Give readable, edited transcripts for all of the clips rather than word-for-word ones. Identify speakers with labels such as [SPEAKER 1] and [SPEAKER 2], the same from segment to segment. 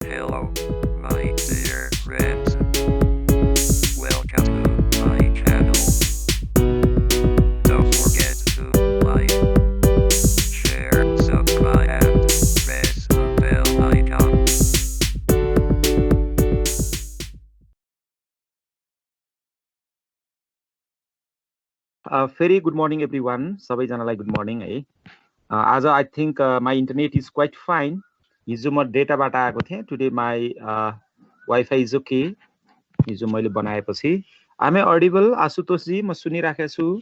[SPEAKER 1] Hello, my dear friends. Welcome to my channel. Don't forget to like, share, subscribe, and press the bell icon.
[SPEAKER 2] Very good morning, everyone. सबैजनालाई good morning है। आज I think my internet is quite fine. हिजो म डेटाबाट आएको थिएँ, today my wifi is okay. हिजो मैले बनाएपछि आमे अडिबल आशुतोषजी, म सुनिराखेको छु।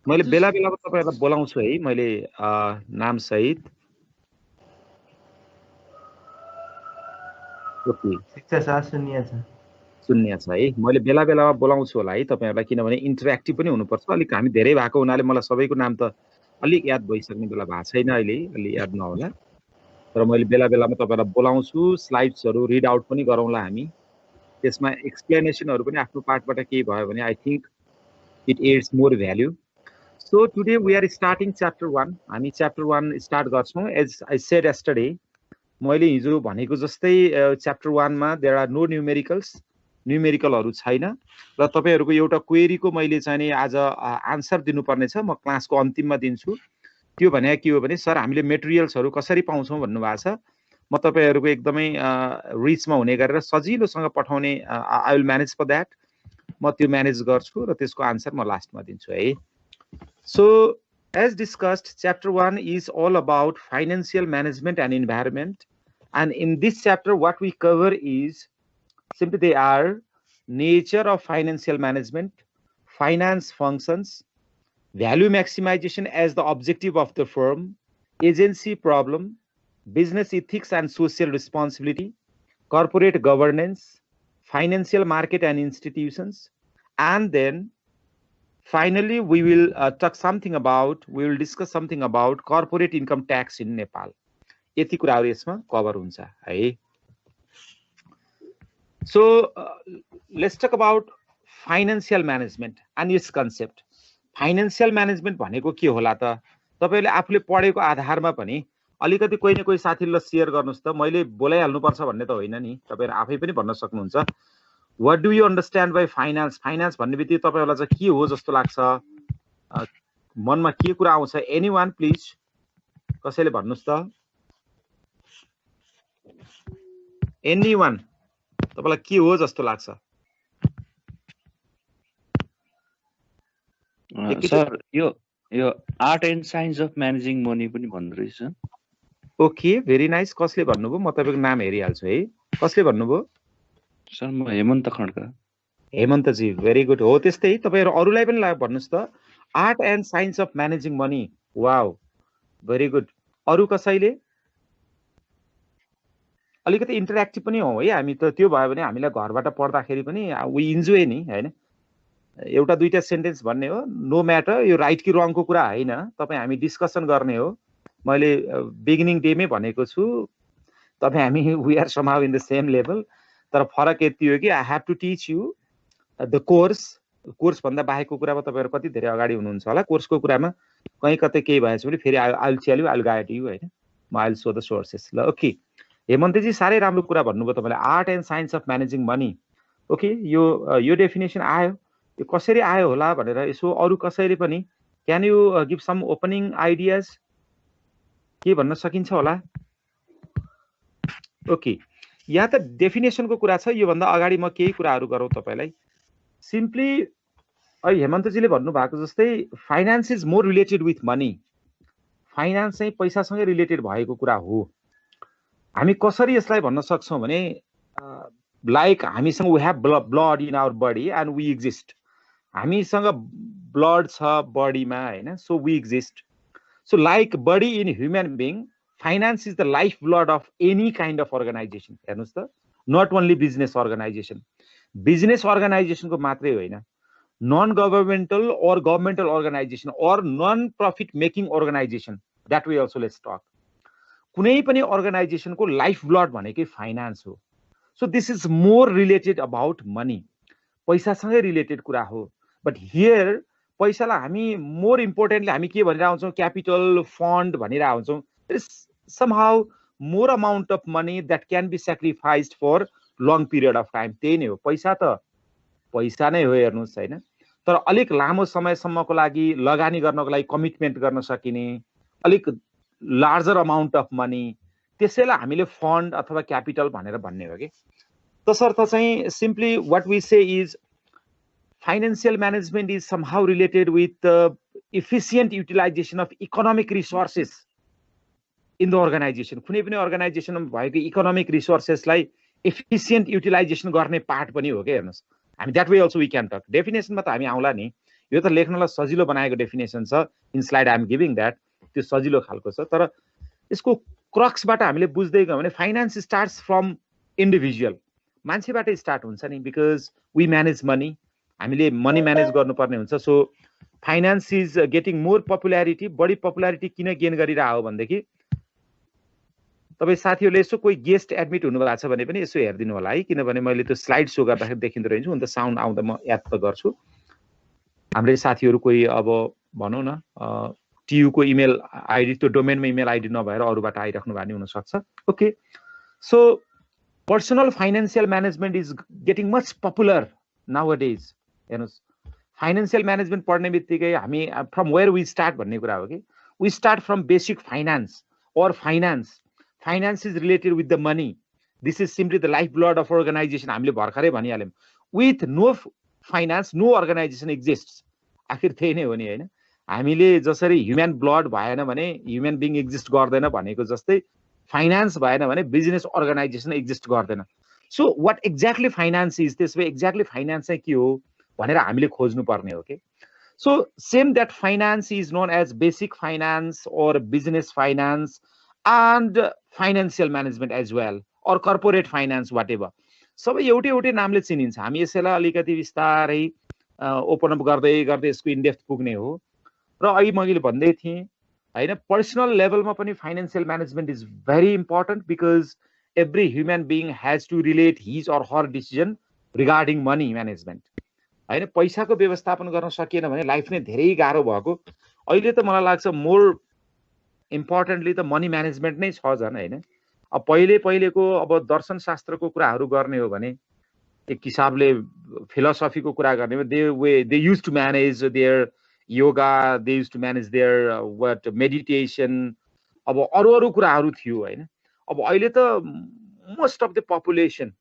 [SPEAKER 2] मैले बेला बेलामा तपाईँहरूलाई बोलाउँछु है, मैले नाम सहित। ओके, सुन्ने छ है। मैले बेला बेलामा बोलाउँछु होला है तपाईँहरूलाई, किनभने इन्टरेक्टिभ पनि हुनुपर्छ। अलिक हामी धेरै भएको हुनाले मलाई सबैको नाम त अलिक याद भइसक्ने बेला भएको छैन अहिले, अलि याद नहोला। तर मैले बेला बेलामा तपाईँलाई बोलाउँछु, स्लाइड्सहरू रिड आउट पनि गरौँला हामी। त्यसमा एक्सप्लेनेसनहरू पनि आफ्नो पार्टबाट केही भयो भने I think it adds more value. So today we are starting chapter 1। हामी च्याप्टर 1 स्टार्ट गर्छौँ। एज आई सेड यस्टरडे, मैले हिजो भनेको जस्तै च्याप्टर 1 मा देयर आर नो न्युमेरिकलहरू छैन र तपाईँहरूको एउटा क्वेरीको मैले चाहिँ नि आज आन्सर दिनुपर्नेछ। म क्लासको अन्तिममा दिन्छु। त्यो भने के हो भने, सर हामीले मेटेरियल्सहरू कसरी पाउँछौँ भन्नुभएको छ। म तपाईँहरूको एकदमै रिचमा हुने गरेर सजिलोसँग पठाउने I will manage for that. म त्यो म्यानेज गर्छु र त्यसको आन्सर म लास्टमा दिन्छु है। So as discussed, chapter 1 is all about financial management and environment, and in this chapter what we cover is simply they are nature of financial management, finance functions, value maximization as the objective of the firm, agency problem, business ethics and social responsibility, corporate governance, financial market and institutions, and then finally we will we will discuss something about corporate income tax in Nepal. यति कुराहरु यसमा cover हुन्छ है। So let's talk about financial management and its concept. Financial management भनेको के होला त? तपाईले आफूले पढेको आधारमा पनि अलिकति कोही न कोही साथीले शेयर गर्नुस् त। मैले बोलाइहाल्नु पर्छ भन्ने त होइन नि, तपाईहरु आफै पनि भन्न सक्नुहुन्छ। What do you understand by finance? Finance भन्ने बित्तिकै तपाईहरुलाई चाहिँ के हो जस्तो लाग्छ? मनमा के कुरा आउँछ? Anyone please? कसैले भन्नुस् त? Anyone? तपाईलाई के हो जस्तो लाग्छ?
[SPEAKER 3] सर यो art and science of managing money पनि भन्नु रहेछ।
[SPEAKER 2] Okay, very nice. कसले भन्नुभयो? म तपाईको नाम हेरिहाल्छु है। कसले भन्नुभयो?
[SPEAKER 3] सर म हेमन्त खड्का।
[SPEAKER 2] हेमन्त जी, भेरी गुड। हो त्यस्तै तपाईहरु अरुलाई पनि भन्नुस् त। Art and science of managing money. Wow, very good. अरु कसैले? अलिकति इन्टरेक्टिभ पनि हो है हामी त। त्यो भयो भने हामीलाई घरबाट पढ्दाखेरि पनि वी इन्जोय नि हैन। एउटा दुईटा सेन्टेन्स भन्ने हो, नो म्याटर। यो राइट कि रङको कुरा हैन, तपाई हामी डिस्कसन गर्ने हो। मैले बिगिनिङ डेमै भनेको छु, तपाई हामी we are somehow in the same level. तर फरक यति हो कि I have to teach you the course भन्दा बाहेकको कुरामा तपाईहरु कति धेरै अगाडि हुनुहुन्छ होला। कोर्सको कुरामा कहीं कतै केही भएछ भने फेरि I will tell you, I will guide you हैन। म I will show the sources. ल ओके, हेमन्तजी साह्रै राम्रो कुरा भन्नुभयो तपाईले। Art and science of managing money. Okay, यो डेफिनेसन आयो, यो कसरी आयो होला भनेर यसो अरु कसैले पनि can you give some opening ideas? के भन्न सकिन्छ होला? ओके, यहाँ त डेफिनेसनको कुरा छ। यो भन्दा अगाडि म केही कुराहरु गरौँ तपाईलाई। सिम्पली हेमन्तजीले भन्नु भएको जस्तै finance is more related with money. Finance चाहिँ पैसासँगै रिलेटेड भएको कुरा हो। हामी कसरी यसलाई भन्न सक्छौं भने लाइक हामीसँग we have blood in our body and we exist. हामीसँग ब्लड छ बडीमा हैन, so we exist. So like body in human being, finance is the life blood of any kind of organization. हेर्नुस् त, not only business organization. Business अर्गनाइजेसनको मात्रै होइन, non governmental और गभर्मेन्टल अर्गनाइजेसन और non profit making organization, that way also let's talk. कुनै पनि अर्गनाइजेसनको लाइफ ब्लड भनेकै फाइनान्स हो। So this is more related about money. पैसासँगै रिलेटेड कुरा हो। बट हियर पैसालाई हामी मोर इम्पोर्टेन्टली हामी के भनेर आउँछौँ? क्यापिटल, फन्ड भनेर आउँछौँ। there is somehow more amount of money that can be sacrificed for long period of time. त्यही नै हो, पैसा त पैसा नै हो हेर्नुस् हैन, तर अलिक लामो समयसम्मको लागि लगानी गर्नको लागि कमिटमेन्ट गर्न सकिने अलिक लार्जर अमाउन्ट अफ मनी, त्यसैलाई हामीले फन्ड अथवा क्यापिटल भनेर भन्ने हो कि। तसर्थ चाहिँ simply what we say is financial management is somehow related with efficient utilization of economic resources in the organization. कुनै पनि अर्गनाइजेसनमा भएको इकोनोमिक रिसोर्सेसलाई एफिसिएन्ट युटिलाइजेसन गर्ने पार्ट पनि हो के। हेर्नुस्, हामी that way also we can talk. डेफिनेसनमा त हामी आउँला नि, यो त लेख्नलाई सजिलो बनाएको डेफिनेसन छ, in slide I am giving that, त्यो सजिलो खालको छ। तर यसको क्रक्सबाट हामीले बुझ्दै गयौँ भने फाइनान्स स्टार्ट्स फ्रम इन्डिभिजुअल, मान्छेबाटै स्टार्ट हुन्छ नि, बिकज वी म्यानेज मनी, हामीले मनी म्यानेज गर्नुपर्ने हुन्छ। So finance is getting more popularity. बढी पपुल्यारिटी किन गेन गरिरहेको हो भनेदेखि तपाईँ साथीहरूले यसो कोही गेस्ट एडमिट हुनुभएको छ भने पनि यसो हेरिदिनु होला है, किनभने मैले त्यो स्लाइड सो गर्दाखेरि देखिँदो रहेछु, हुन त साउन्ड आउँदा म याद त गर्छु। हाम्रै साथीहरू कोही अब भनौँ न टियुको इमेल आइडी, त्यो डोमेनमा इमेल आइडी नभएर अरूबाट आइराख्नु भएको हुनसक्छ। Okay, so personal financial management is getting much popular now days. हेर्नुहोस्, फाइनेन्शियल म्यानेजमेन्ट पढ्ने बित्तिकै हामी फ्रम वेयर वी स्टार्ट भन्ने कुरा हो कि, we start from basic finance और finance is related with the money. This is simply the life blood of organization. हामीले भर्खरै भनिहाल्यौँ, with no finance no organization exist. आखिर त्यही नै हो नि होइन, हामीले जसरी ह्युमन ब्लड भएन भने ह्युमन बिङ एक्जिस्ट गर्दैन भनेको जस्तै फाइनान्स भएन भने बिजनेस अर्गनाइजेसन एक्जिस्ट गर्दैन। So what exactly finance is, त्यसो भए एक्ज्याक्टली फाइनान्स चाहिँ के हो भनेर हामीले खोज्नु पर्ने हो कि। So same that finance is known as basic finance और business finance and financial management as well और कर्पोरेट फाइनान्स वाट एभर, सबै एउटै एउटै नामले चिनिन्छ। हामी यसैलाई अलिकति बिस्तारै ओपन अप गर्दै गर्दै यसको इनडेप्थ पुग्ने हो। र अहिले मैले भन्दै थिएँ होइन, पर्सनल लेभलमा पनि financial management is very important, because every human being has to relate his और her decision regarding money management होइन। पैसाको व्यवस्थापन गर्न सकिएन भने लाइफ नै धेरै गाह्रो भएको। अहिले त मलाई लाग्छ मोर इम्पोर्टेन्टली त मनी म्यानेजमेन्ट नै छ झन् होइन। अब पहिलेको अब दर्शन शास्त्रको कुराहरू गर्ने हो भने, एक हिसाबले फिलोसफीको कुरा गर्ने हो, they use to manage their yoga, they use to manage their what meditation, अब अरू कुराहरू थियो होइन। अब अहिले त most of the population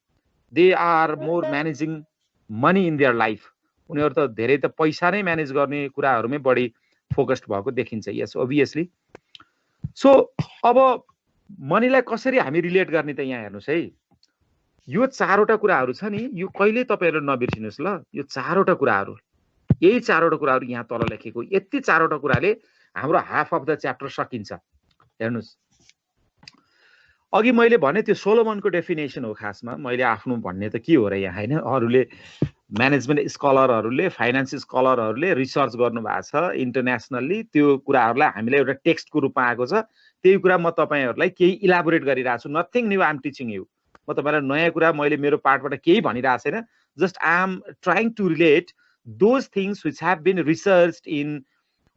[SPEAKER 2] they are more managing money in their life. उनीहरू त धेरै त पैसा नै म्यानेज गर्ने कुराहरूमै बढी फोकस्ड भएको देखिन्छ। यस ओभियसली। सो अब मनीलाई कसरी हामी रिलेट गर्ने त यहाँ हेर्नुहोस् है, यो चारवटा कुराहरू छ नि, यो कहिले तपाईँहरू नबिर्सिनुहोस् ल। यो चारवटा कुराहरू, यही चारवटा कुराहरू यहाँ तल लेखेको, यति चारवटा कुराले हाम्रो हाफ अफ द च्याप्टर सकिन्छ। हेर्नुहोस्, अघि मैले भने त्यो सोलोमनको डेफिनेसन हो खासमा, मैले आफ्नो भन्ने त के हो र यहाँ होइन। अरूले म्यानेजमेन्ट स्कलरहरूले, फाइनान्स स्कलरहरूले रिसर्च गर्नुभएको छ इन्टरनेसनल्ली, त्यो कुराहरूलाई हामीलाई एउटा टेक्स्टको रूपमा आएको छ। त्यही कुरा म तपाईँहरूलाई केही इलाबोरेट गरिरहेको छु। Nothing new, I am teaching you. म तपाईँलाई नयाँ कुरा मैले मेरो पार्टबाट केही भनिरहेको छैन, just I am trying to relate those things which have been researched in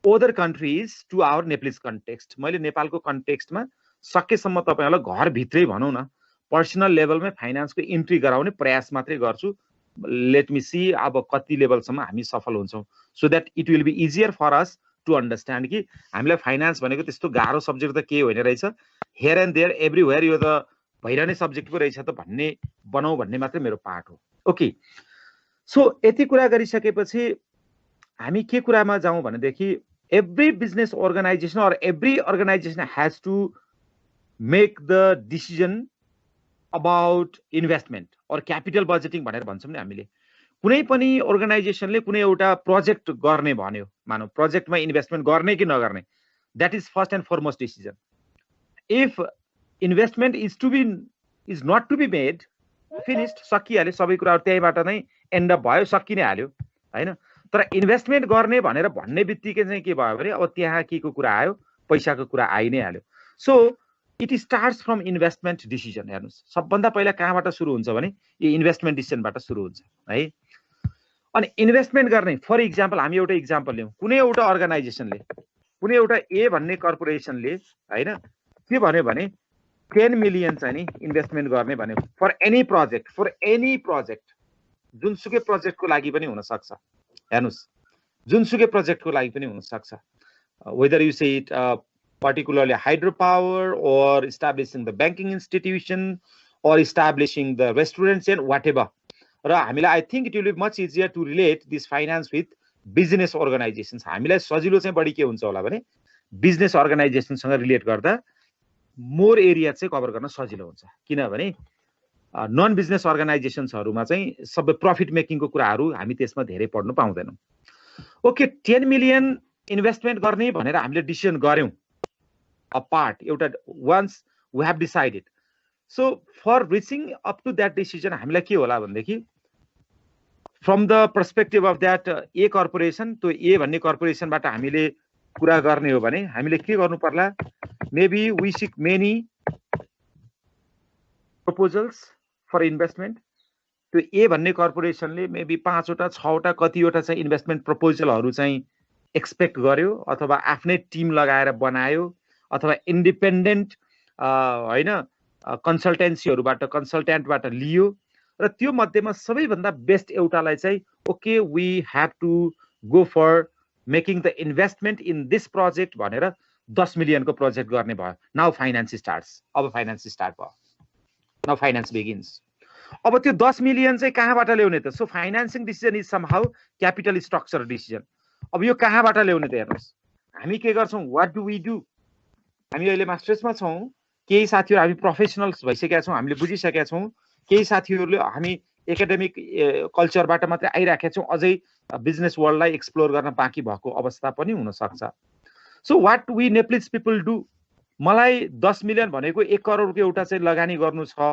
[SPEAKER 2] other countries to our Nepalese context. मैले नेपालको कन्टेक्स्टमा सकेसम्म तपाईँहरूलाई घरभित्रै भनौँ न पर्सनल लेभलमै फाइनान्सको इन्ट्री गराउने प्रयास मात्रै गर्छु। लेट मी सी अब कति लेभलसम्म हामी सफल हुन्छौँ, so that it will be easier for us to understand कि हामीलाई फाइनान्स भनेको त्यस्तो गाह्रो सब्जेक्ट त के होइन रहेछ, हियर एन्ड देयर एभ्रिवेयर यो त भइरहने सब्जेक्ट पो रहेछ त भन्ने बनाऊ भन्ने मात्रै मेरो पार्ट हो। ओके, सो यति कुरा गरिसकेपछि हामी के कुरामा जाउँ भनेदेखि, every business organization or every organization has to make the decision about investment or capital budgeting भनेर भन्छौँ नि हामीले। कुनै पनि अर्गनाइजेसनले कुनै एउटा प्रोजेक्ट गर्ने भन्यो, मानौ प्रोजेक्टमा इन्भेस्टमेन्ट गर्ने कि नगर्ने, that is first and foremost decision. If investment is not to be made, finished, सकिहाल्यो, सबै कुराहरू त्यहीबाट नै एन्ड अप भयो, सकि नै हाल्यो होइन। तर इन्भेस्टमेन्ट गर्ने भनेर भन्ने बित्तिकै चाहिँ के भयो भने अब त्यहाँ के को कुरा आयो, पैसाको कुरा आइ नै हाल्यो। So it starts from investment decision. हेर्नुहोस्, सबभन्दा पहिला कहाँबाट सुरु हुन्छ भने यो इन्भेस्टमेन्ट डिसिजनबाट सुरु हुन्छ है। अनि इन्भेस्टमेन्ट गर्ने, फर इक्जाम्पल हामी एउटा इक्जाम्पल लिउँ, कुनै एउटा अर्गनाइजेसनले, कुनै एउटा ए भन्ने कर्पोरेसनले होइन के भन्यो भने 10 मिलियन चाहिँ नि इन्भेस्टमेन्ट गर्ने भन्यो फर एनी प्रोजेक्ट जुनसुकै प्रोजेक्टको लागि पनि हुन सक्छ हेर्नुस् जुनसुकै प्रोजेक्टको लागि पनि हुन सक्छ weather you say it particularly hydropower or establishing the banking institution or establishing the restaurant chain whatever र हामीलाई I think it will be much easier to relate this finance with business organizations हामीलाई सजिलो चाहिँ बढी के हुन्छ होला भने बिजनेस अर्गनाइजेसन सँग रिलेट गर्दा मोर एरिया चाहिँ कभर गर्न सजिलो हुन्छ किनभने नन बिजनेस अर्गनाइजेसन्सहरुमा चाहिँ सबै प्रॉफिट मेकिङको कुराहरु हामी त्यसमा धेरै पढ्न पाउँदैनौं ओके 10 मिलियन इन्भेस्टमेन्ट गर्ने भनेर हामीले डिसिजन गर्यौं a part once we have decided so for reaching up to that decision हामीलाई के होला भन्देखि from the perspective of that a corporation to a भन्ने corporation बाट हामीले कुरा गर्ने हो भने हामीले के गर्नु पर्ला maybe we seek many proposals for investment to a भन्ने corporation ले maybe 5 वटा 6 वटा कतिवटा चाहिँ इन्भेस्टमेन्ट प्रपोजलहरु चाहिँ एक्सपेक्ट गर्यो अथवा आफ्नै टिम लगाएर बनायो अथवा इन्डिपेन्डेन्ट हैन कन्सल्टेन्सीहरुबाट कन्सल्टेन्टबाट लियो र त्यो मध्येमा सबैभन्दा बेस्ट एउटालाई चाहिँ okay we have to go for making the investment in this project भनेर 10 मिलियनको प्रोजेक्ट गर्ने भयो नाउ फाइनान्स स्टार्ट्स अब फाइनान्स स्टार्ट भयो नाउ फाइनान्स बिगिन्स अब त्यो 10 मिलियन चाहिँ कहाँबाट ल्याउने त so financing decision is somehow capital structure decision अब यो कहाँबाट ल्याउने त हेर्नुस् हामी के गर्छौं व्हाट डु वी डु हामी अहिले मास्टर्समा छौं केही साथीहरु हामी प्रोफेसनल्स भइसकेका छौं हामीले बुझिसकेका छौं केही साथीहरुले हामी एकाडेमिक कल्चरबाट मात्रै आइराखेका छौं अझै बिजनेस वर्ल्डलाई एक्सप्लोर गर्न बाँकी भएको अवस्था पनि हुन सक्छ so what we Nepalese people do मलाई 10 मिलियन भनेको 1 करोडको एउटा चाहिँ लगानी गर्नु छ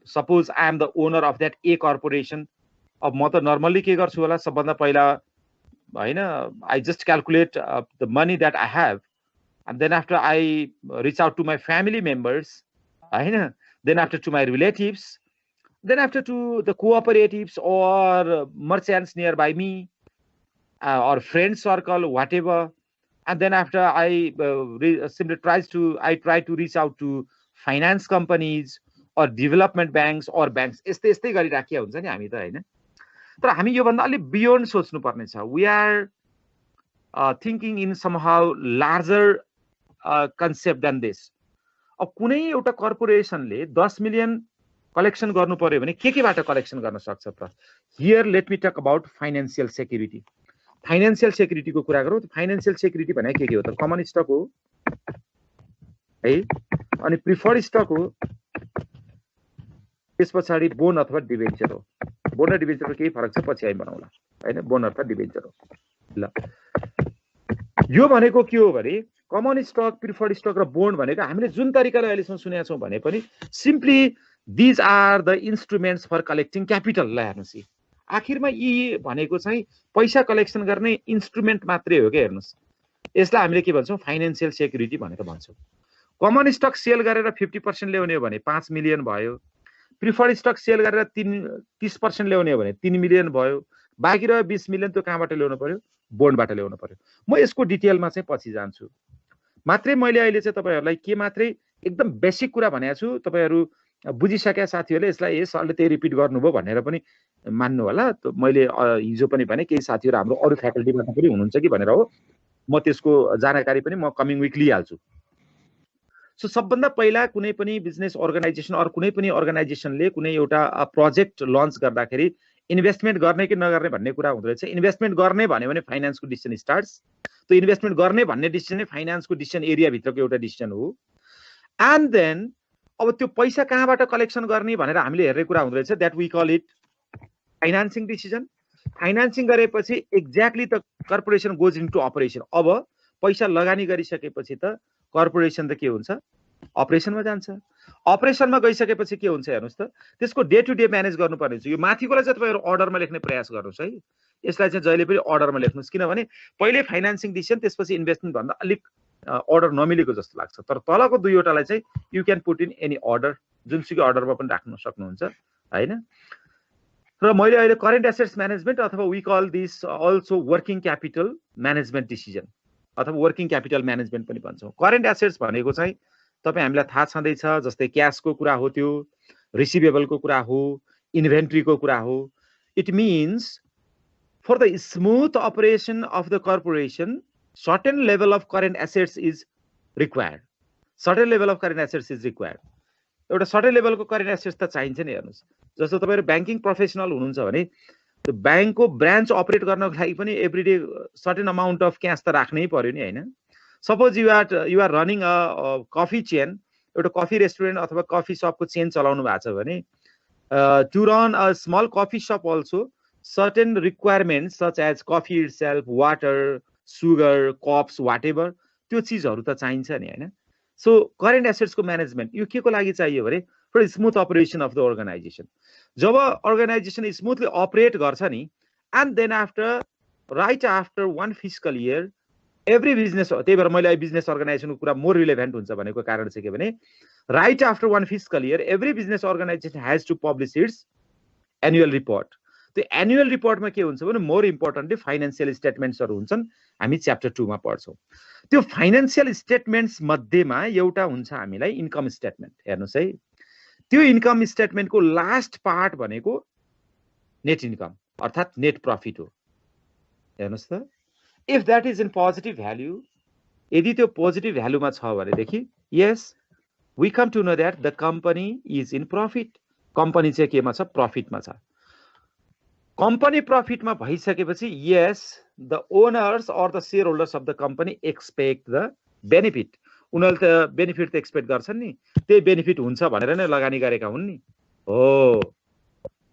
[SPEAKER 2] suppose I am the owner of that a corporation अब म त नर्मली के गर्छु होला सबभन्दा पहिला हैन I just calculate the money that I have and then after I reach out to my family members then after to my relatives then after to the cooperatives or merchants nearby me or friend circle whatever and then after I simply try to reach out to finance companies or development banks or banks यस्तै गरिराखेका हुन्छ नि हामी त हैन तर हामी यो भन्दा अलि बियोन्ड सोच्नु पर्ने छ we are thinking in somehow larger concept than this अब कुनै एउटा कर्पोरेसनले 10 मिलियन कलेक्सन गर्नु पर्यो भने केबाट कलेक्सन गर्न सक्छ त here let me talk about financial सेक्युरिटीको कुरा गरौँ फाइनान्शियल सेक्युरिटी भने के हो त कमन स्टक हो है अनि प्रिफर्ड स्टक हो त्यसपछि बोन अथवा डिबेन्चर हो बोन र डिबेन्चरको केही फरक छ पछि हामी बनाउँला हैन बोन अथवा डिबेन्चर हो ल यो भनेको के हो भने कमन स्टक प्रिफर्ड स्टक र बोन्ड भनेको हामीले जुन तरिकाले अहिलेसम्म सुनेका छौं भने पनि simply these are the instruments for collecting capital ल हेर्नुस् आखिरमा यी भनेको चाहिँ पैसा कलेक्सन गर्ने इन्स्ट्रुमेन्ट मात्रै हो के हेर्नुस् यसलाई हामीले के भन्छौं फाइनान्शियल सेक्युरिटी भनेर भन्छौं कमन स्टक सेल गरेर 50% ल्याउने हो भने 5 मिलियन भयो प्रिफर्ड स्टक सेल गरेर 30% ल्याउने हो भने 3 मिलियन भयो बाँकी रह्यो 20 मिलियन त्यो कहाँबाट ल्याउनु पर्यो बोन्डबाट ल्याउनु पर्यो म यसको डिटेलमा चाहिँ पछि जान्छु मात्रै मैले अहिले चाहिँ तपाईहरुलाई के मात्रै एकदम बेसिक कुरा भनेको छु तपाईहरु बुझिसकेका साथीहरुले यसलाई ए सरले त्यही रिपिट गर्नुभयो भनेर पनि मान्नु होला मैले हिजो पनि भने केही साथीहरु हाम्रो अरु फ्याकल्टीबाट पनि हुनुहुन्छ कि भनेर हो म त्यसको जानकारी पनि म कमिङ विक लिइहाल्छु सो सबभन्दा पहिला कुनै पनि बिजनेस अर्गनाइजेसन अरु कुनै पनि अर्गनाइजेसनले कुनै एउटा प्रोजेक्ट लन्च गर्दाखेरि इन्भेस्टमेन्ट गर्ने कि नगर्ने भन्ने कुरा हुँदै रहेछ इन्भेस्टमेन्ट गर्ने भन्यो भने फाइनान्सको डिसिजन स्टार्ट्स त्यो इन्भेस्टमेन्ट गर्ने भन्ने डिसिजन नै फाइनान्सको डिसिजन एरिया भित्रको एउटा डिसिजन हो एन्ड देन अब त्यो पैसा कहाँबाट कलेक्सन गर्ने भनेर हामीले हेर्ने कुरा हुँदै रहेछ that we call it financing decision financing गरेपछि exactly the corporation goes into operation अब पैसा लगानी गरिसकेपछि त कर्पोरेसन त के हुन्छ अपरेसनमा जान्छ अपरेसनमा गइसकेपछि के हुन्छ हेर्नुस् त त्यसको डे टु डे म्यानेज गर्नुपर्ने छ यो माथिकोलाई चाहिँ तपाईहरु अर्डरमा लेख्ने प्रयास गर्नुस् है यसलाई चाहिँ जहिले पनि अर्डरमा लेख्नुस् किनभने पहिले फाइनान्सिङ डिसिजन त्यसपछि इन्भेस्टमेन्ट भन्दा अलिक अर्डर नमिलेको जस्तो लाग्छ तर तलको दुईवटालाई चाहिँ you can put in any order जुनसुकै अर्डरमा पनि राख्न सक्नुहुन्छ हैन र मैले अहिले करेन्ट एसेट्स म्यानेजमेन्ट अथवा we call this also working capital management decision अथवा वर्किङ क्यापिटल म्यानेजमेन्ट पनि भन्छौं करेन्ट एसेट्स भनेको चाहिँ तपाईँ हामीलाई थाहा छँदैछ, जस्तै क्यासको कुरा हो, त्यो रिसिभेबलको कुरा हो, इन्भेन्ट्रीको कुरा हो. It means for the smooth operation of the corporation certain level of current assets is required. Certain level of current assets is required. एउटा सर्टेन लेभलको करेन्ट एसेट्स त चाहिन्छ नि. हेर्नुहोस्, जस्तो तपाईँहरू ब्याङ्किङ प्रोफेसनल हुनुहुन्छ भने त्यो ब्याङ्कको ब्रान्च अपरेट गर्नको लागि पनि everyday certain amount of cash त राख्नै पर्यो नि, होइन? Suppose you are running a coffee chain, एउटा कफी रेस्टुरेन्ट अथवा कफी सपको चेन चलाउनु भएको छ भने to run a small coffee shop also certain requirements such as coffee itself, water, sugar, cups, whatever, त्यो चिजहरू त चाहिन्छ नि, होइन? सो करेन्ट एसेट्सको म्यानेजमेन्ट यो के को लागि चाहियो भने for smooth operation of the organization. जब अर्गनाइजेसन स्मुथली अपरेट गर्छ नि, and then right after 1 fiscal year every business, त्यही भएर मैले बिजनेस अर्गनाइजेसनको कुरा मोर रिलेभेन्ट हुन्छ भनेको कारण चाहिँ के भने right after 1 fiscal year every business organization has to publish its annual report. त्यो एनुअल रिपोर्टमा के हुन्छ भने मोर इम्पोर्टेन्टली फाइनेन्सियल स्टेटमेन्ट्सहरू हुन्छन्. हामी च्याप्टर 2 मा पढ्छौँ. त्यो फाइनेन्सियल स्टेटमेन्ट्स मध्येमा एउटा हुन्छ हामीलाई इन्कम स्टेटमेन्ट. हेर्नुहोस् है, त्यो इन्कम स्टेटमेन्टको लास्ट पार्ट भनेको नेट इन्कम अर्थात् नेट प्रफिट हो. हेर्नुहोस् त, if that is in positive value, यदि त्यो पोजिटिभ भ्याल्युमा छ भनेदेखि yes we come to know that the company is in profit. Company चाहिँ केमा छ? प्रफिटमा छ. कम्पनी प्रफिटमा भइसकेपछि yes the owners or the share holders of the company expect the benefit. उनीहरूले त बेनिफिट त एक्सपेक्ट गर्छन् नि, त्यही बेनिफिट हुन्छ भनेर नै लगानी गरेका हुन् नि. हो,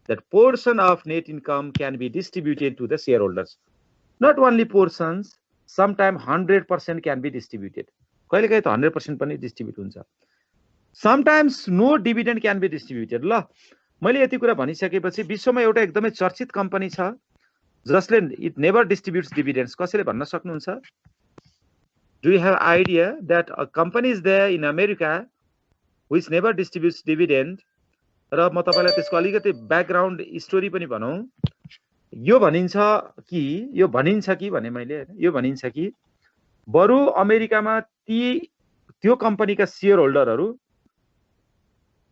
[SPEAKER 2] that portion of net income can be distributed to the shareholders. Not only portions, sometimes 100% can be distributed. कहिलेकाहीँ त 100% पनि डिस्ट्रिब्युट हुन्छ. Sometimes no dividend can be distributed. ल, मैले यति कुरा भनिसकेपछि विश्वमा एउटा एकदमै चर्चित कम्पनी छ जसले इट नेभर डिस्ट्रिब्युट्स डिभिडेन्ड्स. कसैले भन्न सक्नुहुन्छ? Do you have idea that a company is there in America which never distributes dividend? र म तपाईलाई त्यसको अलिकति ब्याकग्राउन्ड स्टोरी पनि भनौँ. यो भनिन्छ कि भने मैले यो भनिन्छ कि बरु अमेरिकामा त्यो कम्पनीका सेयर होल्डरहरू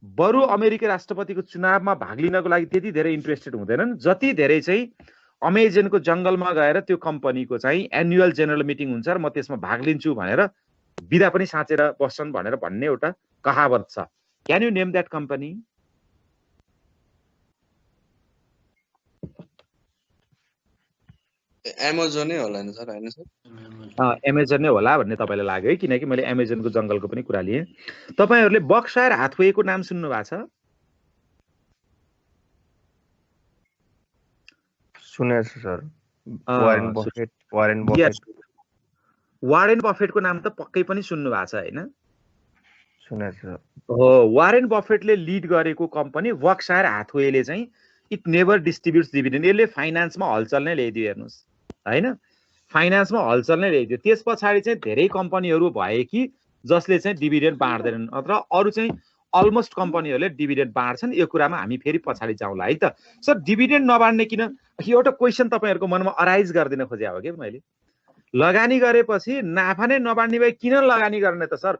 [SPEAKER 2] बरु अमेरिकी राष्ट्रपतिको चुनावमा भाग लिनको लागि त्यति धेरै इन्ट्रेस्टेड हुँदैनन् जति धेरै चाहिँ अमेजनको जंगलमा गएर त्यो कम्पनीको चाहिँ एनुअल जेनरल मिटिङ हुन्छ र म त्यसमा भाग लिन्छु भनेर बिदा पनि साचेर बस्छन् भनेर भन्ने एउटा कहावत छ. Can you name that company?
[SPEAKER 4] Amazon नै होला नि सर, हैन सर?
[SPEAKER 2] एमाजोन नै होला भन्ने तपाईलाई लाग्यो है, किनकि मैले एमाजोनको जंगलको पनि कुरा लिएँ. तपाईहरुले बर्कशायर हाथवेको नाम सुन्नु भएको छ?
[SPEAKER 5] सुनेछ सर. वारेन बफेटको
[SPEAKER 2] नाम त पक्कै पनि सुन्नु भएको छ हैन?
[SPEAKER 5] सुनेछ सर.
[SPEAKER 2] हो, वारेन बफेटले लिड गरेको कम्पनी बर्कशायर हाथवेले चाहिँ इट नेभर डिस्ट्रिब्युट्स डिभिडेन्ड. यसले फाइनान्समा हलचल नै ल्याइदियो. हेर्नुस् हैन, फाइनान्समा हलचल नै ल्याइदियो. त्यस पछाडी चाहिँ धेरै कम्पनीहरू भए कि जसले चाहिँ डिभिडेन्ड बाँड्दैनन् अथवा अरु चाहिँ अलमोस्ट कम्पनीहरूले डिभिडेन्ड बाँड्छन्. यो कुरामा हामी फेरि पछाडी जाउँला है त. सर, डिभिडेन्ड नबाँड्ने किन? एउटा क्वेशन तपाईहरुको मनमा अराइज गर्दिन खोजे हो के मैले. लगानी गरेपछि नाफा नै नबाँड्ने भए किन लगानी गर्ने त सर?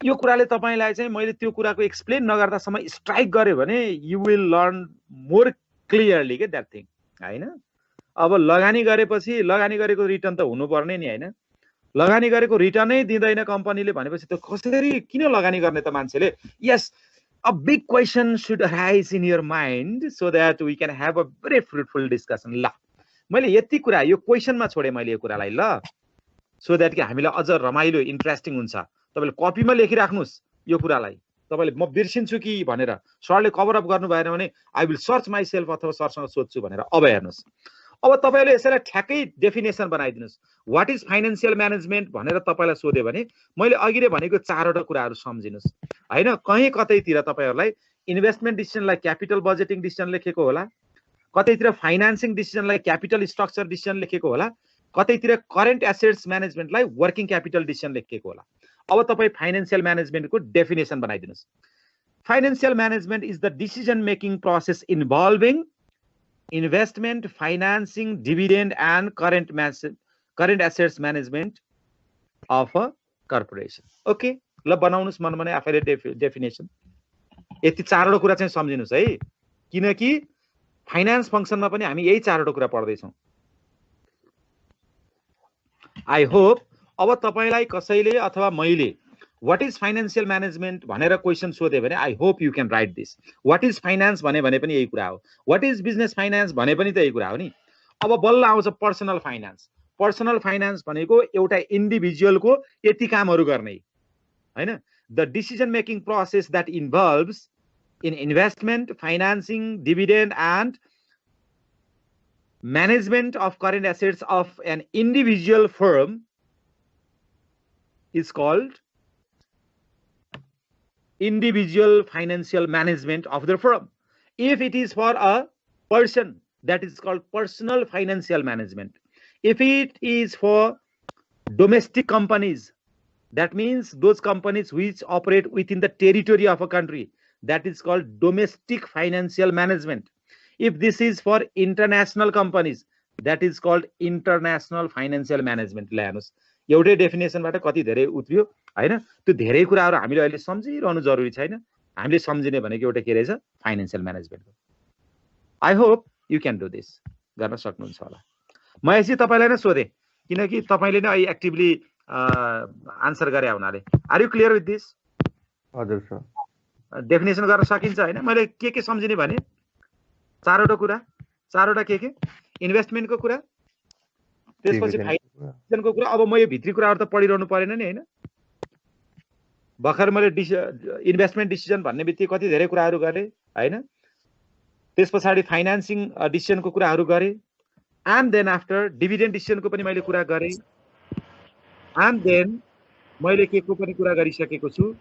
[SPEAKER 2] यो कुराले तपाईलाई चाहिँ मैले त्यो कुराको एक्सप्लेन नगर्दासम्म स्ट्राइक गर्यो भने you will learn more clearly के द्याट थिङ हैन. अब लगानी गरेपछि लगानी गरेको रिटर्न त हुनुपर्ने नि हैन. लगानी गरेको रिटर्नै दिँदैन कम्पनीले भनेपछि त कसरी किन लगानी गर्ने त मान्छेले? यस, a big question should arise in your mind so that we can have a very fruitful discussion. ल, मैले यति कुरा यो क्वेशनमा छोडे मैले यो कुरालाई ल, सो द्याट कि हामीलाई अझ रमाइलो इन्ट्रेस्टिङ हुन्छ. तपाईले कपीमा लेखिराख्नुस् यो कुरालाई. तपाईले म बिर्सिन्छु कि भनेर सरले कभर अप गर्नु भएन भने I will search myself अथवा सरसँग सोध्छु भनेर. अब हेर्नुस्, अब तपाईले यसैलाई ठ्याक्कै डेफिनेसन बनाइदिनुस्. व्हाट इज फाइनान्शियल म्यानेजमेन्ट भनेर तपाईलाई सोध्यो भने मैले अघि नै भनेको चारवटा कुराहरू सम्झिनुस् हैन. कहीँ कतैतिर तपाईहरुलाई इन्भेस्टमेन्ट डिसिजनलाई क्यापिटल बजेटिङ डिसिजन लेखेको होला, कतैतिर फाइनान्सिङ डिसिजनलाई क्यापिटल स्ट्रक्चर डिसिजन लेखेको होला, कतैतिर करेन्ट एसेट्स म्यानेजमेन्टलाई वर्किङ क्यापिटल डिसिजन लेखेको होला. अब तपाई फाइनान्शियल म्यानेजमेन्टको डेफिनेसन बनाइदिनुस्. Financial management is the decision making process involving investment, financing, dividend and current assets management of a corporation. Okay, ल बनाउनुस् मन भने आफैले डेफिनेसन। यति चारवटा कुरा चाहिँ सम्झिनुस् है, किनकि फाइनान्स फंक्सनमा पनि हामी यही चारवटा कुरा पढ्दै छौं। आई होप अब तपाईलाई कसैले अथवा मैले व्हाट इज फाइनेन्शियल म्यानेजमेन्ट भनेर क्वेशन सोधे भने I hope you can write this. What is finance भने पनि यही कुरा हो, व्हाट इज बिजनेस फाइनान्स भने पनि त यही कुरा हो नि। अब बल्ल आउँछ पर्सनल फाइनान्स। पर्सनल फाइनान्स भनेको एउटा इन्डिभिजुअलको यति कामहरू गर्ने हैन, the decision making process that involves in investment, financing, dividend and management of current assets of an individual firm is called individual financial management of the firm. If it is for a person, that is called personal financial management. If it is for domestic companies, that means those companies which operate within the territory of a country, that is called domestic financial management. If this is for international companies, that is called international financial management. ल्यानुस् एउटै डेफिनेसनबाट कति धेरै उत्रियो हैन। त्यो धेरै कुराहरु हामीले अहिले सम्झिरहनु जरुरी छैन, हामीले सम्झिने भनेको एउटा के रहेछ फाइनान्शियल म्यानेजमेन्ट हो। I hope you can do this, गर्न सक्नुहुन्छ होला। म यसै तपाईलाई नै सोधे किनकि तपाईले नै अहिले एक्टिभली आन्सर गरे हुनाले। Are you clear with this?
[SPEAKER 5] हजुर सर।
[SPEAKER 2] डेफिनेसन गर्न सकिन्छ हैन? मैले के सम्झिने भने चारवटा कुरा, चारवटा के इन्भेस्टमेन्टको कुरा, त्यसपछि फाइनान्सको कुरा। अब म यो भित्री कुराहरु त पढिरहनु परेन नि हैन। भर्खर मैले इन्भेस्टमेन्ट डिसिजन भन्ने बित्तिकै कति धेरै कुराहरु गरे हैन। त्यसपछि फाइनान्सिङ डिसिजनको कुराहरु गरे, एन्ड देन आफ्टर डिभिडेन्ड डिसिजनको पनि मैले कुरा गरे, एन्ड देन मैले के को पनि कुरा गरिसकेको छु,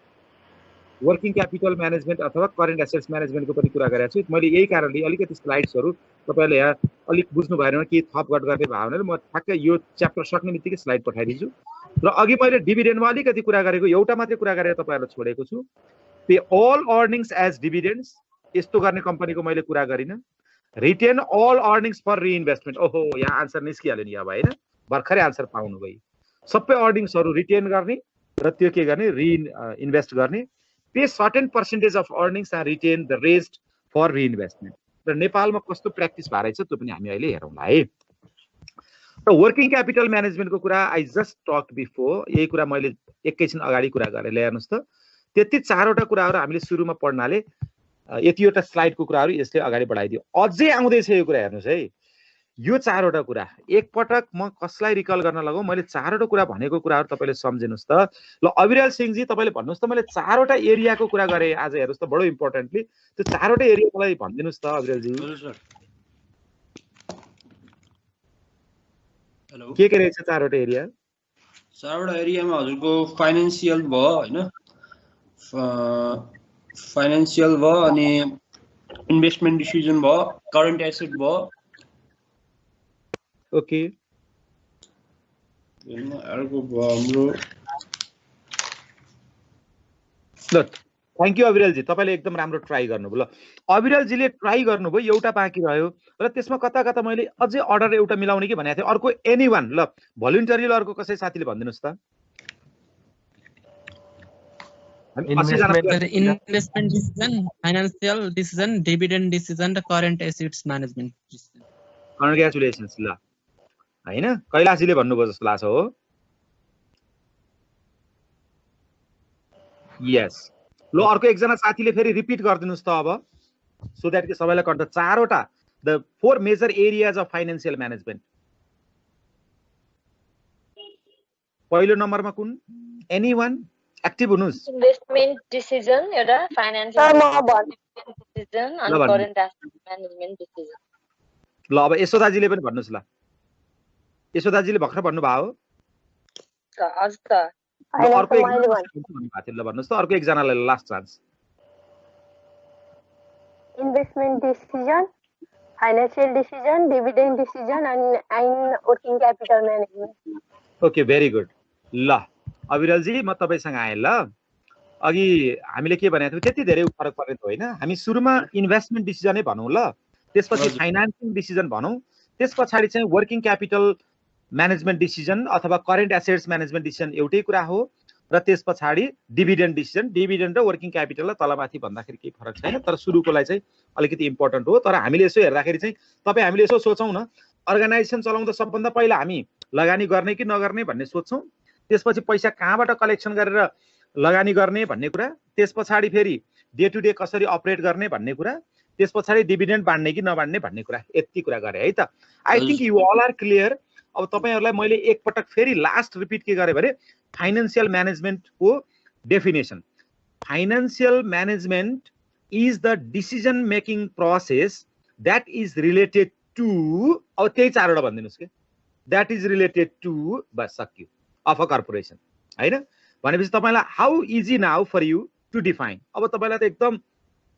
[SPEAKER 2] वर्किङ क्यापिटल म्यानेजमेन्ट अथवा करेन्ट एसेट्स म्यानेजमेन्टको पनि कुरा गरेको छु। मैले यही कारणले अलिकति स्लाइड्सहरु तपाईले यहाँ अलिक बुझ्नु भएन कि थपघट गर्ने भावनाले म ठ्याक्कै यो च्याप्टर सक्ने बित्तिकै स्लाइड पठाइदिन्छु। र अघि मैले डिभिडेन्डमा अलिकति कुरा गरेको, एउटा मात्रै कुरा गरेर तपाईहरुलाई छोडेको छु। पे अल अर्निङ्स एज डिभिडेन्ड्स, यस्तो गर्ने कम्पनीको मैले कुरा गरिन। रिटेन अल अर्निङ्स फर रिइन्भेस्टमेन्ट, ओहो यहाँ आन्सर निस्किहाल्यो नि अब हैन, भर्खरै आन्सर पाउनु भयो। सबै अर्निङ्सहरु रिटेन गर्ने र त्यो के गर्ने इन्भेस्ट गर्ने। Pay certain percentage of earnings and retain the rest for reinvestment. र नेपालमा कस्तो प्र्याक्टिस भइरहेछ त्यो पनि हामी अहिले हेरौँला है। र वर्किङ क्यापिटल म्यानेजमेन्टको कुरा आई जस्ट टक बिफोर, यही कुरा मैले एकैछिन अगाडि कुरा गरेँ। ल्याउनुस् त त्यति चारवटा कुराहरु हामीले सुरुमा पढ्नाले यतिवटा स्लाइडको कुराहरु यसले अगाडि बढाइदियो। अझै आउँदैछ यो कुरा, हेर्नुस् है। यो चारवटा कुरा एकपटक म कसलाई रिकल गर्न लगाऊ, मैले चारवटा कुरा भनेको कुराहरु तपाईले सम्झिनुस् त। ल अविरल सिंह जी तपाईले भन्नुस् त, मैले चारवटा एरियाको कुरा गरे आज, हेर्नुस् त बडो इम्पोर्टेन्टली त्यो चारवटा एरिया मलाई भनिदिनुस् त अविरल जी।
[SPEAKER 6] हेलो,
[SPEAKER 2] के रहेछ चारवटा एरिया?
[SPEAKER 6] चारवटा एरियामा हजुरको फाइनान्शियल भयो हैन, फाइनान्शियल भयो, अनि इन्भेस्टमेन्ट डिसिजन भयो, करेन्ट एसेट भयो।
[SPEAKER 2] ओके,
[SPEAKER 6] अर्को भयो हाम्रो।
[SPEAKER 2] ल थ्याङ्क यू अविरल जी, तपाईले एकदम राम्रो ट्राई गर्नुभयो। ल अविरल जीले ट्राई गर्नुभयो, एउटा बाँकी रह्यो र त्यसमा कता कता मैले अझै अर्डर एउटा मिलाउने कि भनेको थिएँ। अर्को एनीवन, ल भोलिन्टरी अर्को कसै साथीले भनिदिनुस् त।
[SPEAKER 7] Investment decision, financial decision, dividend decision र current assets management decision.
[SPEAKER 2] Congratulations. ल हैन, कैलाशजीले भन्नुभयो जस्तो लाग्छ हो। यस, ल अर्को एकजना साथीले फेरि रिपिट गरिदिनुस् त अब, सो दैट कि सबैलाई कन्ट। चारवटा the four major areas of financial management. पहिलो नम्बरमा कुन? एनीवन एक्टिभ हुनुस्।
[SPEAKER 8] इन्भेस्टमेन्ट डिसिजन एउटा, फाइनान्शियल डिसिजन अनि करेन्ट एसेट म्यानेजमेन्ट डिसिजन।
[SPEAKER 2] ल अब यशोदाजीले पनि भन्नुस्। ल यशोदाजीले भर्खर भन्नुभयो हो।
[SPEAKER 8] हजुर त।
[SPEAKER 2] अर्को एकजना ल भन्नुस् त, अर्को एकजनालाई last chance.
[SPEAKER 9] Investment decision, financial decision, dividend decision and working capital management.
[SPEAKER 2] Okay, very good. ल अविरल जी म तपाईसँग आएँ। ल अघि हामीले के भनेको थियौँ, त्यति धेरै फरक पर्ने त होइन। हामी सुरुमा इन्भेस्टमेन्ट डिसिजनै भनौँ, ल त्यसपछि फाइनान्सिङ डिसिजन भनौँ, त्यस पछाडि चाहिँ वर्किङ क्यापिटल म्यानेजमेन्ट डिसिजन अथवा करेन्ट एसेट्स म्यानेजमेन्ट डिसिजन एउटै कुरा हो। र त्यस पछाडि डिभिडेन्ड डिसिजन, डिभिडेन्ड र वर्किङ क्यापिटललाई तलमाथि भन्दाखेरि केही फरक छैन, तर सुरुकोलाई चाहिँ अलिकति इम्पोर्टेन्ट हो। तर हामीले यसो हेर्दाखेरि चाहिँ हामीले यसो सोचौँ न, अर्गनाइजेसन चलाउँदा सबभन्दा पहिला हामी लगानी गर्ने कि नगर्ने भन्ने सोच्छौँ, त्यसपछि पैसा कहाँबाट कलेक्सन गरेर लगानी गर्ने भन्ने कुरा, त्यस पछाडि फेरि डे टु डे कसरी अपरेट गर्ने भन्ने कुरा, त्यस पछाडि डिभिडेन्ड बाँड्ने कि नबाँड्ने भन्ने कुरा, यति कुरा गरे है त। I think you all are clear. अब तपाईहरुलाई मैले एकपटक फेरि लास्ट रिपिट के गरे भने फाइनान्शियल म्यानेजमेन्टको definition, financial management is the decision making process that is related to, अब त्यही चारवटा भनिदिनुस् के, द्याट इज रिलेटेड टु, बस सक्यो, अफ अ कर्पोरेसन हैन। भनेपछि तपाईलाई how easy now for you to define, अब तपाईलाई त एकदम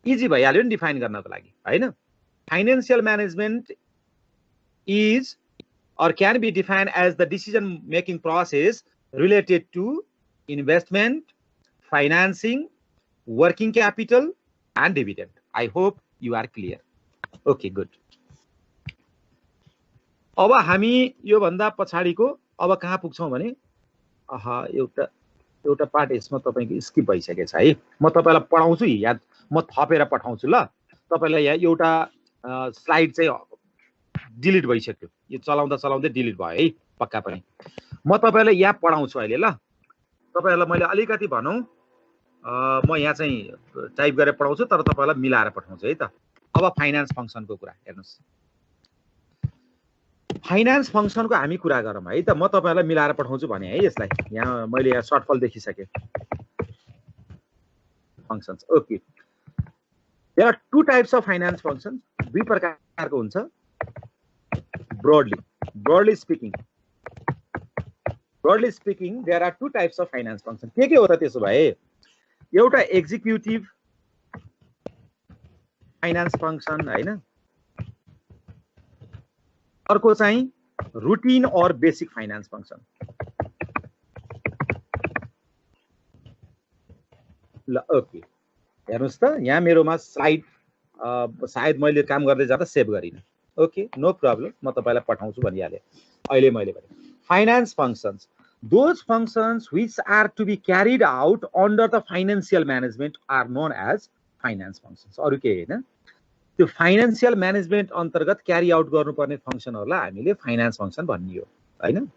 [SPEAKER 2] इजी भइहाल्यो नि डिफाइन गर्नको लागि हैन। Financial management is or can be defined as the decision making process related to investment, financing, working capital and dividend. I hope you are clear. Okay, good. अब हामी यो भन्दा पछाडीको अब कहाँ पुग्छौं भने एउटा पार्ट यसमा तपाईको स्किप भइसकेको छ है। म तपाईलाई पढाउँछु याद, म थपेर पठाउँछु ल। तपाईलाई यहाँ एउटा स्लाइड चाहिँ डिलिट भइसक्यो, यो चलाउँदा चलाउँदै डिलिट भयो है पक्का पनि। म तपाईलाई यहाँ पढाउँछु अहिले ल। तपाईहरुलाई मैले अलिकति भनौं, म यहाँ चाहिँ टाइप गरेर पढाउँछु तर तपाईलाई मिलाएर पठाउँछु है त। अब फाइनान्स फंक्सनको कुरा हेर्नुस्, फाइनान्स फंक्सनको हामी कुरा गरौँ है त। म तपाईहरुलाई मिलाएर पठाउँछु भने है यसलाई, यहाँ मैले यहाँ सर्टफल देखिसके functions. Okay, there are two types of finance functions, दुई प्रकारको हुन्छ। broadly speaking there are two types of finance function। के हो त त्यसो भए? एउटा एक्जिक्युटिभ फाइनान्स फंक्शन हैन, अर्को चाहिँ रुटिन और बेसिक फाइनान्स फंक्शन। ल ओके, हेर्नुस् त यहाँ मेरोमा स्लाइड सायद मैले काम गर्दै जाँदा सेभ गरिन। ओके, नो प्रब्लम, म तपाईलाई पठाउँछु भनिहाले। अहिले मैले भने finance functions, those functions which are to be carried out under the financial management are known as finance functions। अरु के हैन, त्यो फाइनान्शियल म्यानेजमेन्ट अन्तर्गत क्यारी आउट गर्नुपर्ने फंक्शनहरुलाई हामीले फाइनान्स फंक्शन भनियो हैन।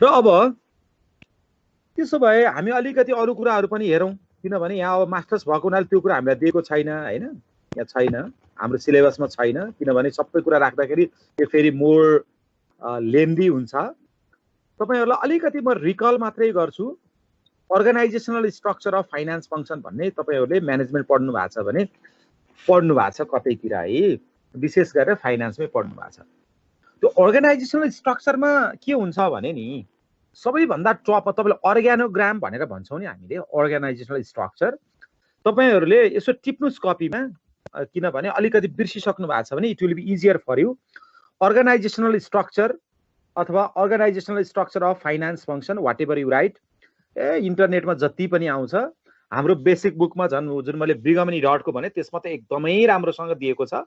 [SPEAKER 2] र अब त्यसो भए हामी अलिकति अरु कुराहरु पनि हेरौं, किनभने यहाँ अब मास्टर्स भएको हुनाले त्यो कुरा हामीलाई दिएको छैन हैन, यहाँ छैन, हाम्रो सिलेबसमा छैन, किनभने सबै कुरा राख्दाखेरि यो फेरि मोर लेन्दी हुन्छ। तपाईहरुलाई अलिकति म रिकल मात्रै गर्छु। Organisational structure of finance function भन्ने तपाईहरुले म्यानेजमेन्ट पढ्नु भएको छ भने पढ्नु भएको छ कतैतिर है, विशेष गरेर फाइनान्समै पढ्नु भएको छ। त्यो अर्गनाइजेसनल स्ट्रक्चरमा के हुन्छ भने नि, सबैभन्दा टप तपाईले अर्गानोग्राम भनेर भन्छौं नि हामीले, अर्गनाइजेसनल स्ट्रक्चर। तपाईहरुले यसो टिप्नुस् कपीमा, किनभने अलिकति बिर्सिसक्नु भएको छ भने it will be easier for you. Organizational structure अथवा organizational structure of finance function, whatever you write, इन्टरनेटमा जति पनि आउँछ, हाम्रो बेसिक बुकमा झन् जुन मैले ब्रिगमनी डटको भने त्यसमा त एकदमै राम्रोसँग दिएको छ।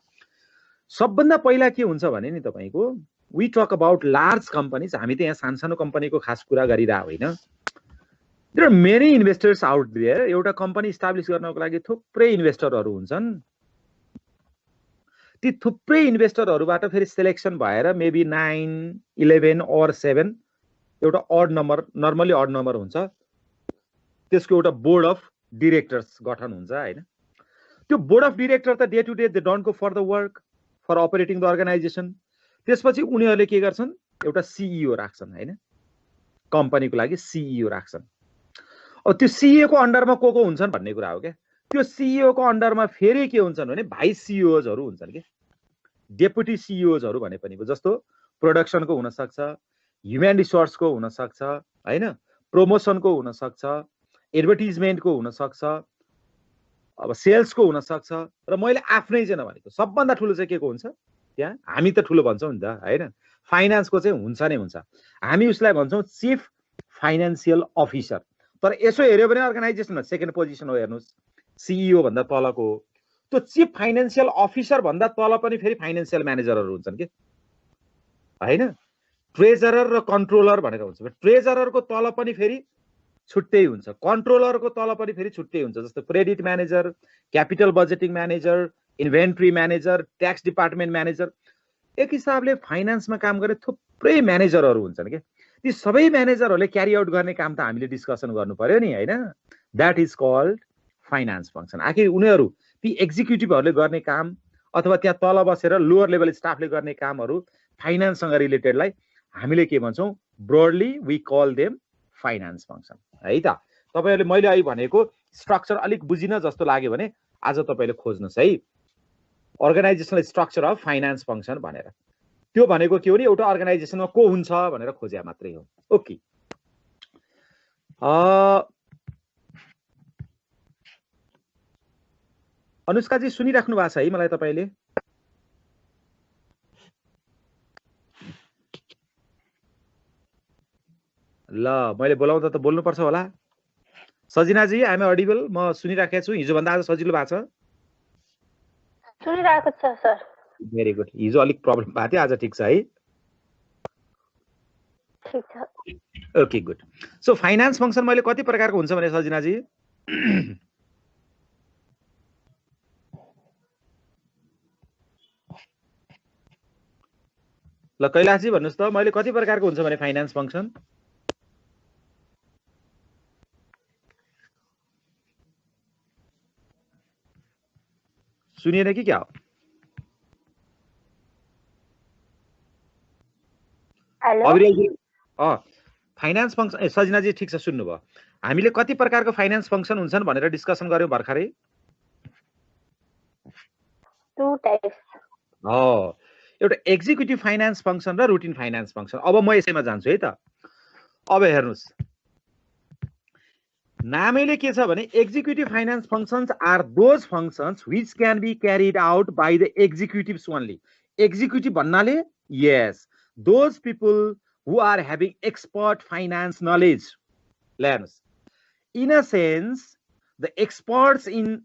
[SPEAKER 2] सबभन्दा पहिला के हुन्छ भने नि तपाईको, we talk about large companies, हामी त यहाँ सानसानो कम्पनीको खास कुरा गरिरा होइन। There are many investors out there. एउटा कम्पनी इस्टाब्लिश गर्नको लागि थुप्रै इन्भेस्टरहरु हुन्छन्। ती थुप्रै इन्भेस्टरहरुबाट फेरि सिलेक्सन भएर मेबी 9, 11 और 7 एउटा odd number, normally odd number हुन्छ, त्यसको एउटा बोर्ड अफ डिरेक्टर्स गठन हुन्छ हैन। त्यो बोर्ड अफ डिरेक्टर त day to day they don't go for the work for operating the organization. त्यसपछि उनीहरुले के गर्छन्, एउटा सीईओ राख्छन् हैन, कम्पनीको लागि सीईओ राख्छन्। अब त्यो सीईओ को अन्डरमा को हुन्छन् भन्ने कुरा हो के। त्यो सीईओ को अन्डरमा फेरि के हुन्छन् भने भाइस सीईओजहरु हुन्छन् के, डेपुटी सीईओजहरु भने पनि, जस्तो प्रोडक्सनको हुन सक्छ, ह्युमन रिसोर्सको हुन सक्छ हैन, प्रमोसनको हुन सक्छ, एडभर्टाइजमेन्टको हुन सक्छ, अब सेल्सको हुन सक्छ। र मैले आफ्नै चाहिँ नभनेको सबभन्दा ठुलो चाहिँ के को हुन्छ त्यहाँ, हामी त ठुलो भन्छौं नि त हैन, फाइनान्सको चाहिँ हुन्छ नै हुन्छ। हामी उसलाई भन्छौं चीफ फाइनान्शियल अफिसर। तर यसो हेर्यो भने अर्गनाइजेसनमा सेकेन्ड पोजिसन हो, हेर्नुस्, सीईओ भन्दा तलको हो। त्यो चीफ फाइनान्शियल अफिसर भन्दा तल पनि फेरि फाइनान्शियल म्यानेजरहरु हुन्छन् के हैन। ट्रेजरर र कन्ट्रोलर भनेर हुन्छ। ट्रेजररको तल पनि फेरि छुट्टै हुन्छ, कन्ट्रोलरको तल पनि फेरि छुट्टै हुन्छ। जस्तो credit manager, capital budgeting manager, inventory manager, tax department manager, एक हिसाबले फाइनान्समा काम गर्ने थुप्रै म्यानेजरहरू हुन्छन् के। ती सबै म्यानेजरहरूले क्यारी आउट गर्ने काम त हामीले डिस्कसन गर्नु पर्यो नि, होइन? That is called finance function. आखिर उनीहरू ती एक्जिक्युटिभहरूले गर्ने काम अथवा त्यहाँ तल बसेर लोअर लेभल स्टाफले गर्ने कामहरू फाइनान्ससँग रिलेटेडलाई हामीले के भन्छौँ? Broadly we call them finance function, है त। तपाईँहरूले मैले अहिले भनेको स्ट्रक्चर अलिक बुझिन जस्तो लाग्यो भने आज तपाईँले खोज्नुहोस् है, organisational structure of finance function भनेर। त्यो भनेको के हो नि, एउटा अर्गनाइजेसनमा को हुन्छ भनेर खोज्या मात्रै हो। ओके, अनुष्काजी सुनिराख्नु भएको छ है मलाई तपाईँले? ल मैले बोलाउँदा त बोल्नुपर्छ होला। सजिनाजी आइएम अडिबल, म सुनिराखेको छु। हिजोभन्दा आज सजिलो भएको छ?
[SPEAKER 9] सुनिरहेको छ सर।
[SPEAKER 2] Very good. हिजो अलिक प्रब्लम भएको थियो, आज ठिक छ है?
[SPEAKER 9] ठिक छ।
[SPEAKER 2] Okay good. So finance function मैले कति प्रकारको हुन्छ भने सजिनाजी, ल कैलाशजी भन्नुहोस् त मैले कति प्रकारको हुन्छ भने फाइनान्स फङ्सन? सुनिएन कि क्या हो? फाइनान्स फङ्सन सजिनाजी ठिक छ, सुन्नुभयो? हामीले कति प्रकारको फाइनान्स फङ्सन हुन्छन् भनेर डिस्कसन गर्यौँ भर्खरै?
[SPEAKER 9] 2 टाइप्स।
[SPEAKER 2] एउटा एक्जिक्युटिभ फाइनान्स फङ्सन र रुटिन फाइनान्स फङ्सन। अब म यसैमा जान्छु है त। अब हेर्नुहोस्, नामैले के छ भने executive finance functions are those functions which can be carried out by the executives only. Executive भन्नाले yes, those people who are having expert finance knowledge. Learns. In a sense, the experts in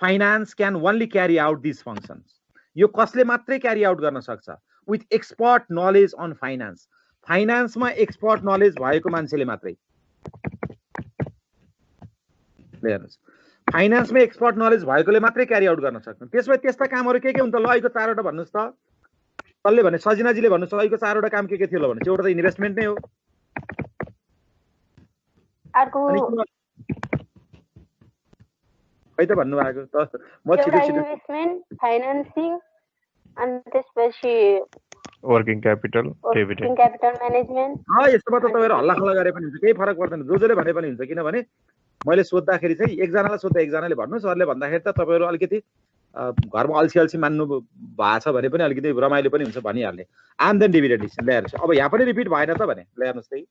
[SPEAKER 2] finance can only carry out these functions. यो कसले मात्रै क्यारी out गर्न सक्छ? With expert knowledge on finance. फाइनान्समा expert knowledge भएको मान्छेले मात्रै। हेर्नुहोस्, फाइनान्समा एक्सपर्ट नलेज भएकोले मात्रै क्यारी आउट गर्न सक्छ। त्यसमा त्यस्ता कामहरू के हुन्छ ल? अहिलेको 4 वटा भन्नुहोस् त। कसले भने? सजिनाजीले भन्नुहोस्। अहिलेको 4 वटा काम के थियो ल भने? एउटा त इन्भेस्टमेन्ट नै हो। खै त भन्नुभएको त, म छिटो छिटो।
[SPEAKER 9] इन्भेस्टमेन्ट, फाइनान्सिङ, अनि त्यसपछि
[SPEAKER 5] working capital,
[SPEAKER 9] working capital management.
[SPEAKER 2] यस्तोमा त तपाईँहरू हल्ला खल्ला गरे पनि हुन्छ, केही फरक पर्दैन। जसले भने पनि हुन्छ, किनभने मैले सोद्धाखेरि चाहिँ एकजनालाई सोद्धा एकजनाले भन्नुहोस्, अरूले भन्दाखेरि त तपाईँहरू अलिकति घरमा अल्छी अल्छी मान्नु भएको छ भने पनि अलिकति रमाइलो पनि हुन्छ भनिहाल्ने। आम देन डिभिडेन्ड डिसिजन ल्याएर अब यहाँ पनि रिपिट भएन त भने ल्याउनुहोस् त।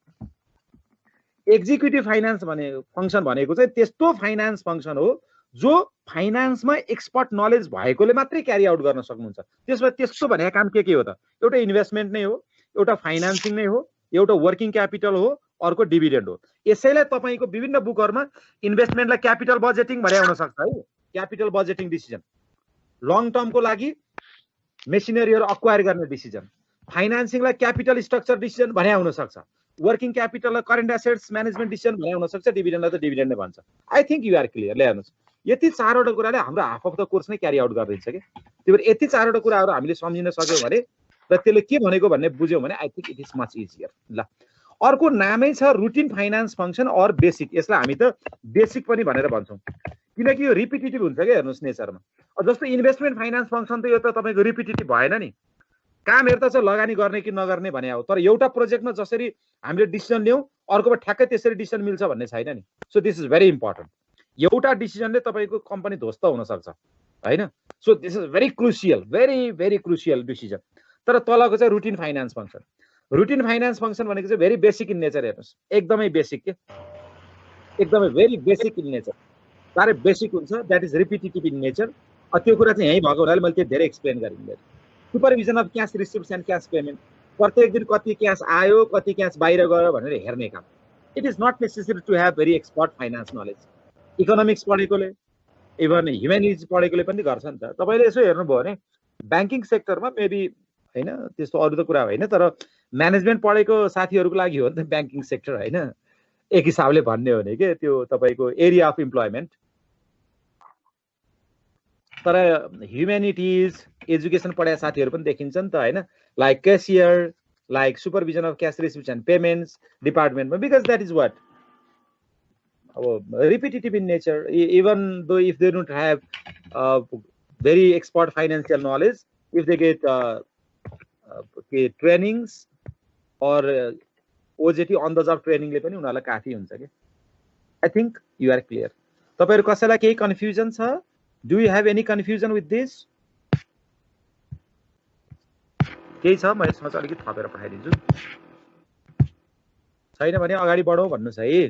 [SPEAKER 2] एक्जिक्युटिभ फाइनान्स भने फङ्सन भनेको चाहिँ त्यस्तो फाइनान्स फङ्सन हो जो फाइनान्समा एक्सपर्ट नलेज भएकोले मात्रै क्यारी आउट गर्न सक्नुहुन्छ। त्यसमा त्यस्तो भनेको काम के हो त? एउटा इन्भेस्टमेन्ट नै हो, एउटा फाइनान्सिङ नै हो, एउटा वर्किङ क्यापिटल हो, अर्को डिभिडेन्ड हो। यसैलाई तपाईँको विभिन्न बुकहरूमा इन्भेस्टमेन्टलाई क्यापिटल बजेटिङ भने हुन सक्छ है, क्यापिटल बजेटिङ डिसिजन। लङ टर्मको लागि मेसिनरीहरू अक्वायर गर्ने डिसिजन। फाइनान्सिङलाई क्यापिटल स्ट्रक्चर डिसिजन भने हुन सक्छ। वर्किङ क्यापिटललाई करेन्ट एसेट्स म्यानेजमेन्ट डिसिजन भने हुन सक्छ। डिभिडेन्डलाई त डिभिडेन्ड नै भन्छ। I think you are clear. ल्याउनुहोस्, यति 4 वटा कुराले हाम्रो हाफ अफ द कोर्स नै क्यारी आउट गरिदिन्छ कि। त्यही भएर यति 4 वटा कुराहरू हामीले सम्झिन सक्यौँ भने र त्यसले के भनेको भन्ने बुझ्यौँ भने I think it is much easier. ल, अर्को नामै छ routine finance function or basic. यसलाई हामी त बेसिक पनि भनेर भन्छौँ, किनकि यो रिपिटेटिभ हुन्छ क्या। हेर्नुहोस् नेचरमा जस्तो इन्भेस्टमेन्ट फाइनान्स फङ्सन त यो त तपाईँको रिपिटेटिभ भएन नि। काम हेर्दा चाहिँ लगानी गर्ने कि नगर्ने भने हो, तर एउटा प्रोजेक्टमा जसरी हामीले डिसिजन लियौँ अर्कोमा ठ्याक्कै त्यसरी डिसिजन मिल्छ भन्ने छैन नि। So this is very important. एउटा डिसिजनले तपाईँको कम्पनी ध्वस्त हुनसक्छ, होइन? So this is very crucial, very very crucial decision. तर तलको चाहिँ routine finance function. Routine finance function भनेको चाहिँ भेरी बेसिक इन नेचर। हेर्नुहोस्, एकदमै बेसिक के, एकदमै भेरी बेसिक इन नेचर। साह्रै बेसिक हुन्छ, that is repetitive in nature. त्यो कुरा चाहिँ यहीँ भएको हुनाले मैले त्यो धेरै एक्सप्लेन गरिदिएँ। Supervision of cash receipts and cash payment. प्रत्येक दिन कति क्यास आयो, कति क्यास बाहिर गयो भनेर हेर्ने काम। It is not necessary to have very expert finance knowledge. Economics पढेकोले, इभन ह्युमेनिटिज पढेकोले पनि गर्छ नि त। तपाईँले यसो हेर्नुभयो भने ब्याङ्किङ सेक्टरमा मेबी होइन, त्यस्तो अरू त कुरा होइन, तर म्यानेजमेन्ट पढेको साथीहरूको लागि हो नि त ब्याङ्किङ सेक्टर हैन, एक हिसाबले भन्ने हो भने के त्यो तपाईको एरिया अफ इम्प्लोइमेन्ट। तर ह्युम्यानिटिज एजुकेसन पढाएको साथीहरू पनि देखिन्छ नि त हैन, like cashier, like supervision of cash receipts and payments डिपार्टमेन्टमा, बिकज द्याट इज वाट अब repetitive in nature, even though if they don't have very expert financial knowledge, if they get trainings और ओजेटी अन द जब ट्रेनिङले पनि उनीहरूलाई काफी हुन्छ के। I think you are clear. तपाईहरु कसैलाई केही कन्फ्युजन छ? Do you have any confusion with this? केही छ म यसमा चाहिँ अलिकति थपेर पठाइदिन्छु, छैन भने अगाडि बढौँ भन्नुस् है।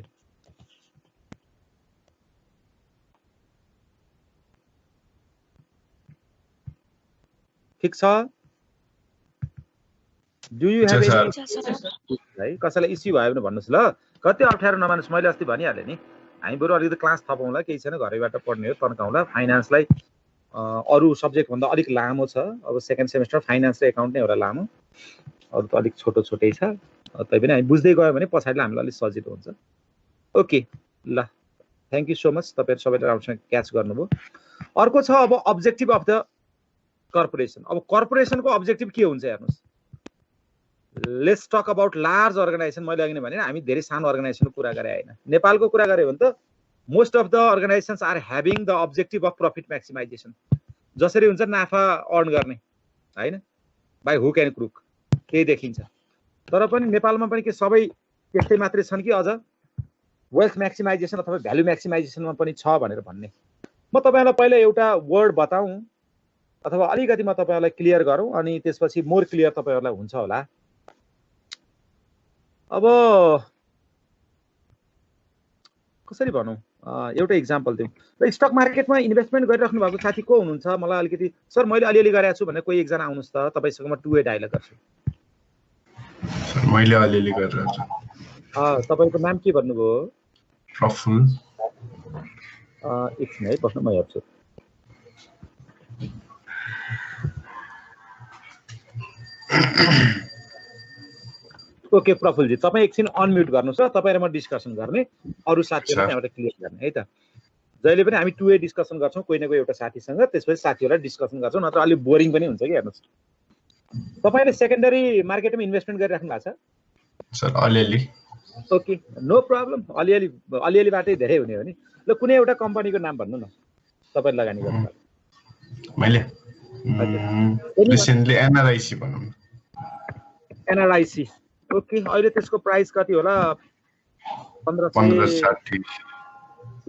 [SPEAKER 2] ठीक छ? डु यु हेभ एनी है? कसैलाई इस्यु भयो भने भन्नुस् ल, कति अप्ठ्यारो नमानुस्, मैले अस्ति भनिहालेँ नि, हामी बरु अलिकति क्लास थपौँला, केही छैन, घरैबाट पढ्ने हो, तन्काउँला। फाइनान्सलाई अरू सब्जेक्ट भन्दा अलिक लामो छ, अब सेकेन्ड सेमेस्टर फाइनान्स र एकाउन्ट नै एउटा लामो, अरू त अलिक छोटो छोटै छ, तैपनि हामी बुझ्दै गयो भने पछाडिलाई हामीलाई अलिक सजिलो हुन्छ। ओके ल, थ्याङ्क यू सो मच, तपाईँहरू सबैले राम्रोसँग क्याच गर्नुभयो। अर्को छ अब अब्जेक्टिभ अफ द कर्पोरेसन। अब कर्पोरेसनको अब्जेक्टिभ के हुन्छ हेर्नुहोस्, let's talk about large organisation. मैले अघि नै भने हामी धेरै सानो अर्गनाइजेसनको कुरा गरे होइन, नेपालको कुरा गऱ्यो भने त most of the organisations are having the objective of profit maximisation. जसरी हुन्छ नाफा अर्न गर्ने होइन, बाई हुक एन्ड क्रुक, त्यही देखिन्छ। तर पनि नेपालमा पनि के सबै त्यस्तै मात्रै छन् कि अझ वेल्थ म्याक्सिमाइजेसन अथवा भ्यालु म्याक्सिमाइजेसनमा पनि छ भनेर भन्ने? म तपाईँलाई पहिला एउटा वर्ड बताऊँ अथवा अलिकति म तपाईँहरूलाई क्लियर गरौँ, अनि त्यसपछि मोर क्लियर तपाईँहरूलाई हुन्छ होला। अब कसरी भनौँ, एउटा इक्जाम्पल दिउँ। र स्टक मार्केटमा इन्भेस्टमेन्ट गरिराख्नु भएको साथी को हुनुहुन्छ? मलाई अलिकति सर मैले अलिअलि गरेको छु भने कोही एकजना आउनुहोस् त, तपाईँसँग म 2 वे डायलग गर्छु।
[SPEAKER 10] सर मैले अलिअलि गरिरहेको छु।
[SPEAKER 2] तपाईँको नाम के भन्नुभयो?
[SPEAKER 10] प्रफुल।
[SPEAKER 2] एकछिन है, बस्नु, म हेर्छु। ओके प्रफुलजी, तपाईँ एकछिन अनम्युट गर्नुहोस् र तपाईँ र म डिस्कसन गर्ने, अरू साथीहरूलाई त्यहाँबाट क्लियर गर्ने है त। जहिले पनि हामी 2 वे डिस्कसन गर्छौँ, कोही न कोही एउटा साथीसँग, त्यसपछि साथीहरूलाई डिस्कसन गर्छौँ, नत्र अलिक बोरिङ पनि हुन्छ कि। हेर्नुहोस्, तपाईँले सेकेन्डरी मार्केटमा इन्भेस्टमेन्ट गरिराख्नु भएको छ?
[SPEAKER 10] सर अलिअलि।
[SPEAKER 2] ओके, नो प्रब्लम, अलिअलिबाटै धेरै हुने हो नि। ल कुनै एउटा कम्पनीको नाम भन्नु न तपाईँले लगानी गर्नु।
[SPEAKER 10] मैले रिसेन्टली एनआरआइसी भनौँ।
[SPEAKER 2] एनआरआइसी, ओके, अहिले त्यसको प्राइस कति होला?
[SPEAKER 10] 1560।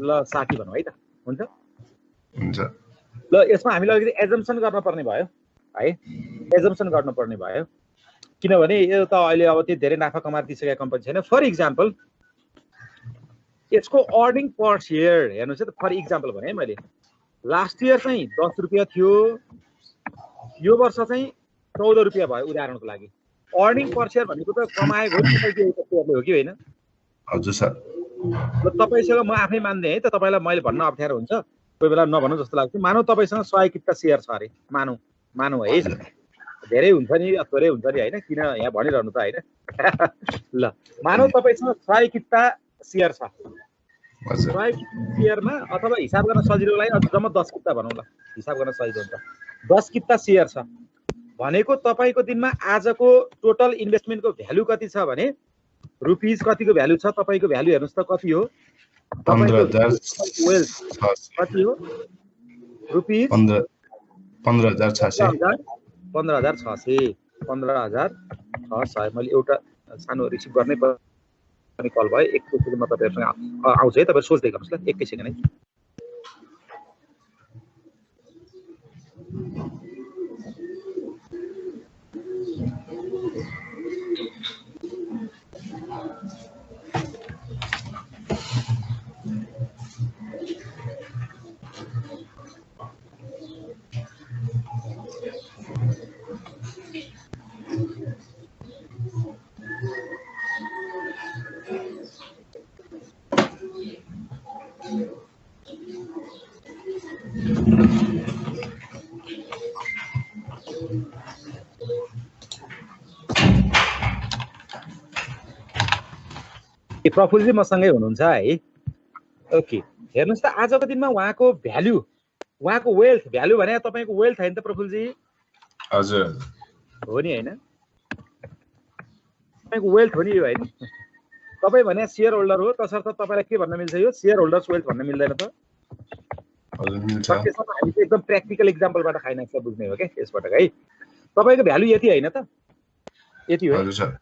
[SPEAKER 2] ल 60 भनौँ है त, हुन्छ
[SPEAKER 10] हुन्छ।
[SPEAKER 2] ल यसमा हामीले अलिकति एजम्सन गर्नुपर्ने भयो है, एजम्सन गर्नुपर्ने भयो, किनभने यो त अहिले अब त्यो धेरै नाफा कमाएर दिइसकेको कम्पनी छैन। फर इक्जाम्पल यसको अर्निङ पर सेयर हेर्नुहोस् है त, फर इक्जाम्पल भने है मैले, लास्ट इयर चाहिँ 10 रुपियाँ थियो, यो वर्ष चाहिँ 14 रुपियाँ भयो उदाहरणको लागि। अर्निङ पर सेयर भनेको त कमाएको हो कि होइन?
[SPEAKER 10] हजुर सर।
[SPEAKER 2] तपाईँसँग म आफै मान्दै है त, तपाईँलाई मैले भन्न अप्ठ्यारो हुन्छ, कोही बेला नभन्नु जस्तो लाग्छ। मानौ तपाईँसँग 100 किता सेयर छ अरे, मानौ है, धेरै हुन्छ नि थोरै हुन्छ नि होइन, किन यहाँ भनिरहनु त होइन। ल मानौ तपाईँसँग 100 किता सेयर छ, 100 सेयरमा अथवा हिसाब गर्न सजिलोलाई जम्मा 10 किता भनौँ ल, हिसाब गर्न सजिलो हुन्छ, 10 किता सेयर छ भनेको तपाईँको दिनमा आजको टोटल इन्भेस्टमेन्टको भ्यालु कति छ भने रुपिज कतिको भ्यालु छ? तपाईँको भ्यालु हेर्नुहोस् त कति हो?
[SPEAKER 10] 15,000
[SPEAKER 2] वेल्थ कति हो? रुपिज
[SPEAKER 10] 15,600।
[SPEAKER 2] 15,600। मैले एउटा सानो रिसिभ गर्नै पर्ने कल भयो, एकैछिनमा तपाईँहरूसँग आउँछ है, तपाईँहरू सोच्दै गर्नुहोस् ल, एकैछिन है। प्रफुल्लजी मसँगै हुनुहुन्छ है। ओके, हेर्नुहोस् त आजको दिनमा उहाँको भ्यालु, उहाँको वेल्थ, भ्यालु भने तपाईँको वेल्थ होइन त प्रफुल्लजी?
[SPEAKER 10] हजुर
[SPEAKER 2] हो नि होइन? तपाईँको वेल्थ हो नि यो होइन? तपाईँ भने सेयर होल्डर हो, तसर्थ तपाईँलाई के भन्न मिल्छ? यो सेयर होल्डर्स वेल्थ भन्न मिल्दैन त?
[SPEAKER 10] हजुर मिल्छ।
[SPEAKER 2] त्यसमा हामी चाहिँ एकदम प्र्याक्टिकल इक्जाम्पलबाट फाइनेन्सलाई बुझ्ने हो क्या यसबाट है। तपाईँको भ्यालु यति होइन त? यति हो।
[SPEAKER 10] हजुर सर।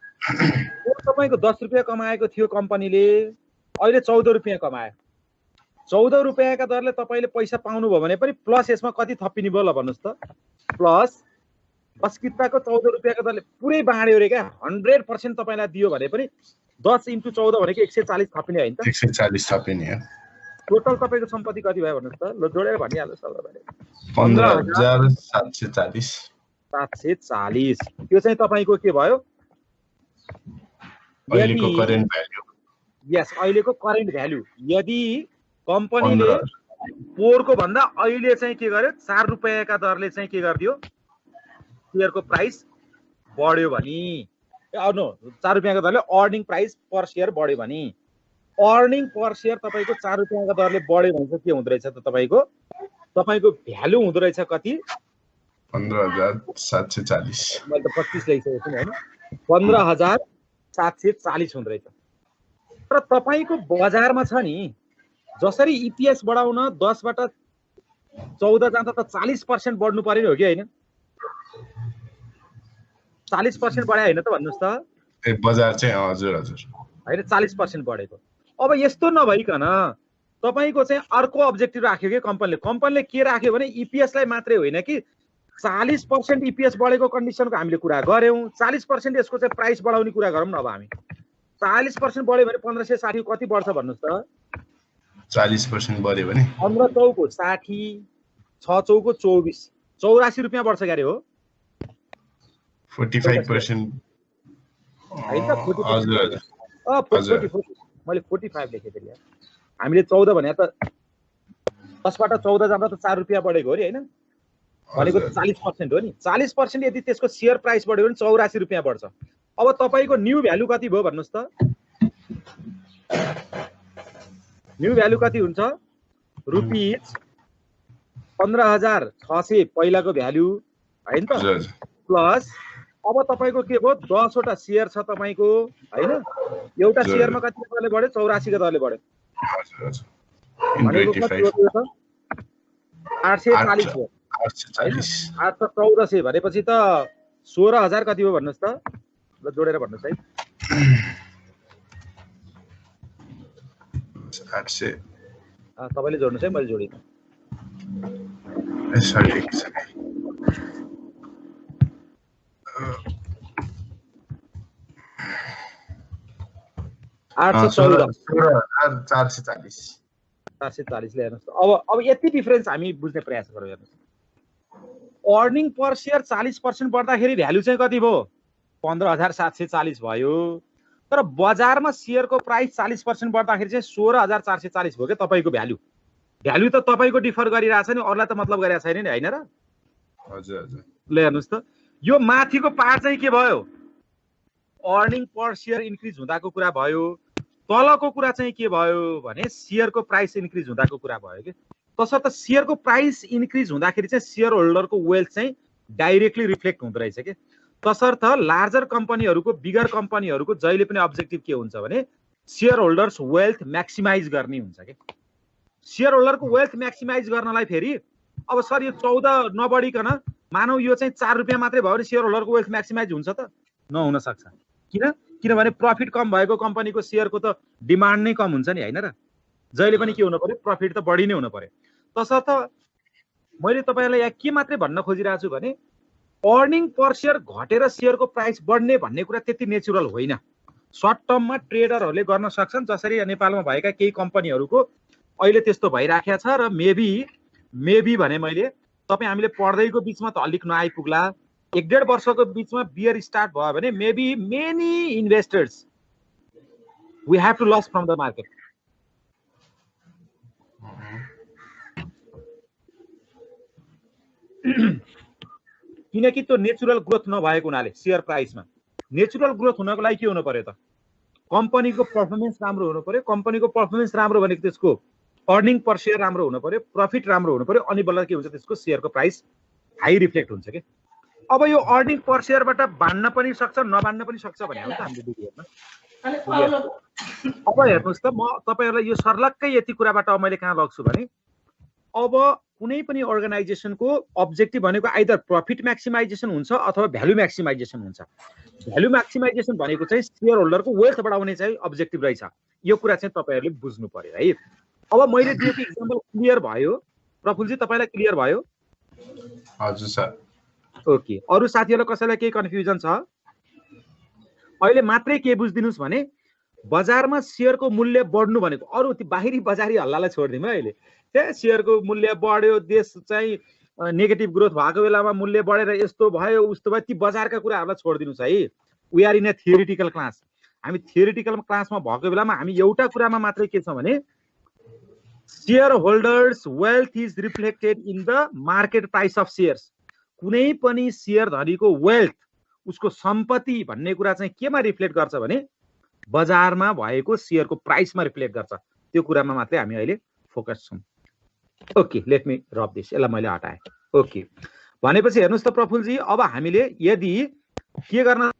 [SPEAKER 2] तपाईँको 10 रुपियाँ कमाएको थियो कम्पनीले, अहिले 14 रुपियाँ कमायो। 14 रुपियाँका दरले तपाईँले पैसा पाउनुभयो भने पनि प्लस यसमा कति थपिने भयो ल भन्नुहोस् त? प्लस 10 किताको 14 रुपियाँको दरले पुरै बाँड्यो रे क्या, 100% तपाईँलाई दियो भने पनि 10 × 14 भनेको 140 थपिने होइन त?
[SPEAKER 10] 140 थपिने हो।
[SPEAKER 2] टोटल तपाईँको सम्पत्ति कति भयो भन्नुहोस् त? ल जोडेर भनिहाल्नु सबैले।
[SPEAKER 10] 15,740।
[SPEAKER 2] 740। त्यो चाहिँ तपाईँको के भयो?
[SPEAKER 10] अहिलेको करेन्ट भ्यालु।
[SPEAKER 2] यस, अहिलेको करेन्ट भ्यालु। यदि कम्पनीले पोहोरको भन्दा अहिले चाहिँ के गर्यो, 4 रुपियाँका दरले चाहिँ के गरिदियो, सेयरको प्राइस बढ्यो भने, 4 रुपियाँको दरले अर्निङ प्राइस पर सेयर बढ्यो भने, अर्निङ पर सेयर तपाईँको 4 रुपियाँको दरले बढ्यो भने चाहिँ के हुँदो रहेछ त? तपाईँको भ्यालु हुँदो रहेछ कति?
[SPEAKER 10] 15,740।
[SPEAKER 2] मैले त 25 लेखिसकेको छु नि होइन? 15,740 हुँदो रहेछ। तर तपाईँको बजारमा छ नि, जसरी इपिएस बढाउन 10 बाट 14 जाँदा त 40% बढ्नु पर्यो हो कि होइन? 40% बढायो होइन त भन्नुहोस् त?
[SPEAKER 10] बजार चाहिँ हजुर हजुर
[SPEAKER 2] होइन, 40% बढेको। अब यस्तो नभइकन तपाईँको चाहिँ अर्को अब्जेक्टिभ राख्यो कि कम्पनीले के राख्यो भने इपिएसलाई मात्रै होइन कि 40% इपिएस बढेको कन्डिसनको हामीले कुरा गऱ्यौँ, 40% यसको चाहिँ प्राइस बढाउने कुरा गरौँ न। अब हामी 40% बढ्यो भने 1560 कति बढ्छ भन्नुहोस् त?
[SPEAKER 10] 40% बढ्यो भने
[SPEAKER 2] 15 चौको 60, 6 चौको 24, 84 रुपियाँ बढ्छ क्यारे हो?
[SPEAKER 10] 45%।
[SPEAKER 2] मैले 45 लेखेको थिएँ। हामीले 14 भने त 10 बाट 14 जाँदा त 4 रुपियाँ बढेको हो नि होइन? भनेको 40% हो नि। 40% यदि त्यसको सेयर प्राइस बढ्यो भने 84 रुपियाँ बढ्छ। अब तपाईँको न्यू भ्यालु कति भयो भन्नुहोस् त? न्यू भ्यालु कति हुन्छ? रुपिस 15,600 पहिलाको भ्यालु होइन त? प्लस अब तपाईँको के भयो? 10 वटा सेयर छ तपाईँको होइन? एउटा सेयरमा कति दरले बढ्यो? 84 दरले बढ्यो। भनेको कति हो त? 840 हो। 814 भनेपछि त 16,000 कति हो भन्नुहोस् त? ल जोडेर भन्नुहोस् है।
[SPEAKER 10] 800
[SPEAKER 2] तपाईँले जोड्नुहोस् है, मैले जोडिनँ। 440 ले हेर्नुहोस् त। अब यति डिफरेन्स हामी बुझ्ने प्रयास गरौँ। हेर्नुहोस्, अर्निङ पर सेयर 40% बढ्दाखेरि भ्यालु चाहिँ कति भयो? 15,740 भयो। तर बजारमा सेयरको प्राइस 40% बढ्दाखेरि चाहिँ 16,440 भयो क्या तपाईँको भ्यालु। भ्यालु त तपाईँको डिफर गरिरहेछ नि, अरूलाई त मतलब गरिरहेको छैन नि होइन र?
[SPEAKER 10] हजुर हजुर।
[SPEAKER 2] ल हेर्नुहोस् त, यो माथिको पार्ट चाहिँ के भयो? अर्निङ पर सेयर इन्क्रिज हुँदाको कुरा भयो। तलको कुरा चाहिँ के भयो भने सेयरको प्राइस इन्क्रिज हुँदाको कुरा भयो कि। तसर्थ सेयरको प्राइस इन्क्रिज हुँदाखेरि चाहिँ सेयर होल्डरको वेल्थ चाहिँ डाइरेक्टली रिफ्लेक्ट हुँदो रहेछ कि। तसर्थ लार्जर कम्पनीहरूको, बिगर कम्पनीहरूको जहिले पनि अब्जेक्टिभ के हुन्छ भने सेयर होल्डर्स वेल्थ म्याक्सिमाइज गर्ने हुन्छ कि। सेयर होल्डरको वेल्थ म्याक्सिमाइज गर्नलाई फेरि अब सर यो 14 नबढिकन मानौ यो चाहिँ 4 रुपियाँ मात्रै भयो भने सेयर होल्डरको वेल्थ म्याक्सिमाइज हुन्छ त? नहुन सक्छ। किनभने प्रफिट कम भएको कम्पनीको सेयरको त डिमान्ड नै कम हुन्छ नि होइन र? जहिले पनि के हुनु पर्यो? प्रफिट त बढी नै हुनु पर्यो। तसर्थ मैले तपाईँलाई यहाँ के मात्रै भन्न खोजिरहेको छु भने अर्निङ पर सेयर घटेर सेयरको प्राइस बढ्ने भन्ने कुरा त्यति नेचुरल होइन। सर्ट टर्ममा ट्रेडरहरूले गर्न सक्छन्, जसरी नेपालमा भएका केही कम्पनीहरूको अहिले त्यस्तो भइराखेको छ। र मेबी भने मैले तपाईँ हामीले पढ्दैको बिचमा त अलिक नआइपुग्ला, 1.5 वर्षको बिचमा बियर स्टार्ट भयो भने maybe many investors we have to loss from the market. किनकि त्यो नेचुरल ग्रोथ नभएको हुनाले सेयर प्राइसमा नेचुरल ग्रोथ हुनको लागि के हुनु पर्यो त? कम्पनीको पर्फर्मेन्स राम्रो हुनु पर्यो, कम्पनीको पर्फर्मेन्स राम्रो भनेको त्यसको अर्निङ पर शेयर राम्रो हुनु पर्यो, प्रफिट राम्रो हुनु पर्यो, अनि बल्ल के हुन्छ त्यसको शेयरको प्राइस हाई रिफ्लेक्ट हुन्छ के। अब यो अर्निङ पर शेयरबाट बाँड्न पनि सक्छ नबाँड्न पनि सक्छ भने हो त हामीले बुझ्यौँ। अब हेर्नुहोस् त म तपाईहरुलाई यो सर्लक्कै यति कुराबाट मैले कहाँ लग्छु भने अब कुनै पनि अर्गनाइजेसनको अब्जेक्टिभ भनेको आइदर प्रफिट म्याक्सिमाइजेसन हुन्छ अथवा भ्यालु म्याक्सिमाइजेसन हुन्छ। भ्यालु म्याक्सिमाइजेसन भनेको चाहिँ शेयर होल्डरको वेल्थ बढाउने चाहिँ अब्जेक्टिभ रहेछ। यो कुरा चाहिँ तपाईहरुले बुझ्नु पर्यो है। अब मैले दिएको एक्जाम्पल क्लियर भयो प्रफुल्लजी, तपाईलाई क्लियर भयो?
[SPEAKER 10] हजुर सर।
[SPEAKER 2] ओके, अरु साथीहरुलाई कसैलाई केही कन्फ्युजन छ? अहिले मात्रै के बुझ्दिनुस् भने बजारमा शेयरको मूल्य बढ्नु भनेको अरु ती बाहिरी बजारी हल्लालाई छोड्दिनु है। अहिले त्यो शेयरको मूल्य बढ्यो, देश चाहिँ नेगेटिभ ग्रोथ भएको बेलामा मूल्य बढेर यस्तो भयो उस्तो भयो, ती बजारका कुराहरुलाई छोड्दिनुस् है। We are in a theoretical class. हामी थियोरिटिकल क्लासमा भएको बेलामा हामी एउटा कुरामा मात्रै के छ भने share holders wealth is reflected in the market price of shares. कुनै पनि शेयर धनीको वेल्थ, उसको सम्पत्ति भन्ने कुरा चाहिँ केमा रिफ्लेक्ट गर्छ भने बजारमा भएको शेयरको प्राइसमा रिफ्लेक्ट गर्छ। त्यो कुरामा मात्रै हामी अहिले फोकस छौं। Okay, let me drop this. यसलाई मैले हटाएँ। ओके, भनेपछि हेर्नुस् त प्रफुल्लजी, अब हामीले यदि के गर्न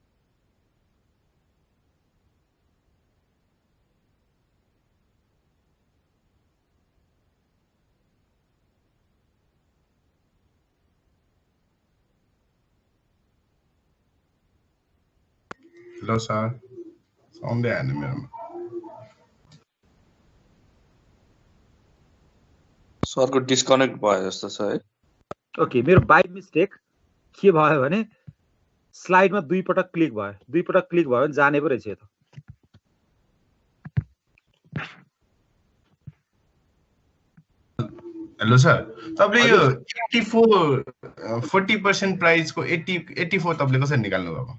[SPEAKER 10] हेलो सर, साउन्डै आएन मेरोमा।
[SPEAKER 4] सरको डिस्कनेक्ट भयो जस्तो छ है।
[SPEAKER 2] ओके, मेरो बाइ मिस्टेक के भयो भने स्लाइडमा दुई पटक क्लिक भयो। दुई पटक क्लिक भयो भने जाने पो रहेछ यो त।
[SPEAKER 10] हेलो सर, तपाईले यो 40% प्राइसको 84 तपाईले कसरी निकाल्नु भएको?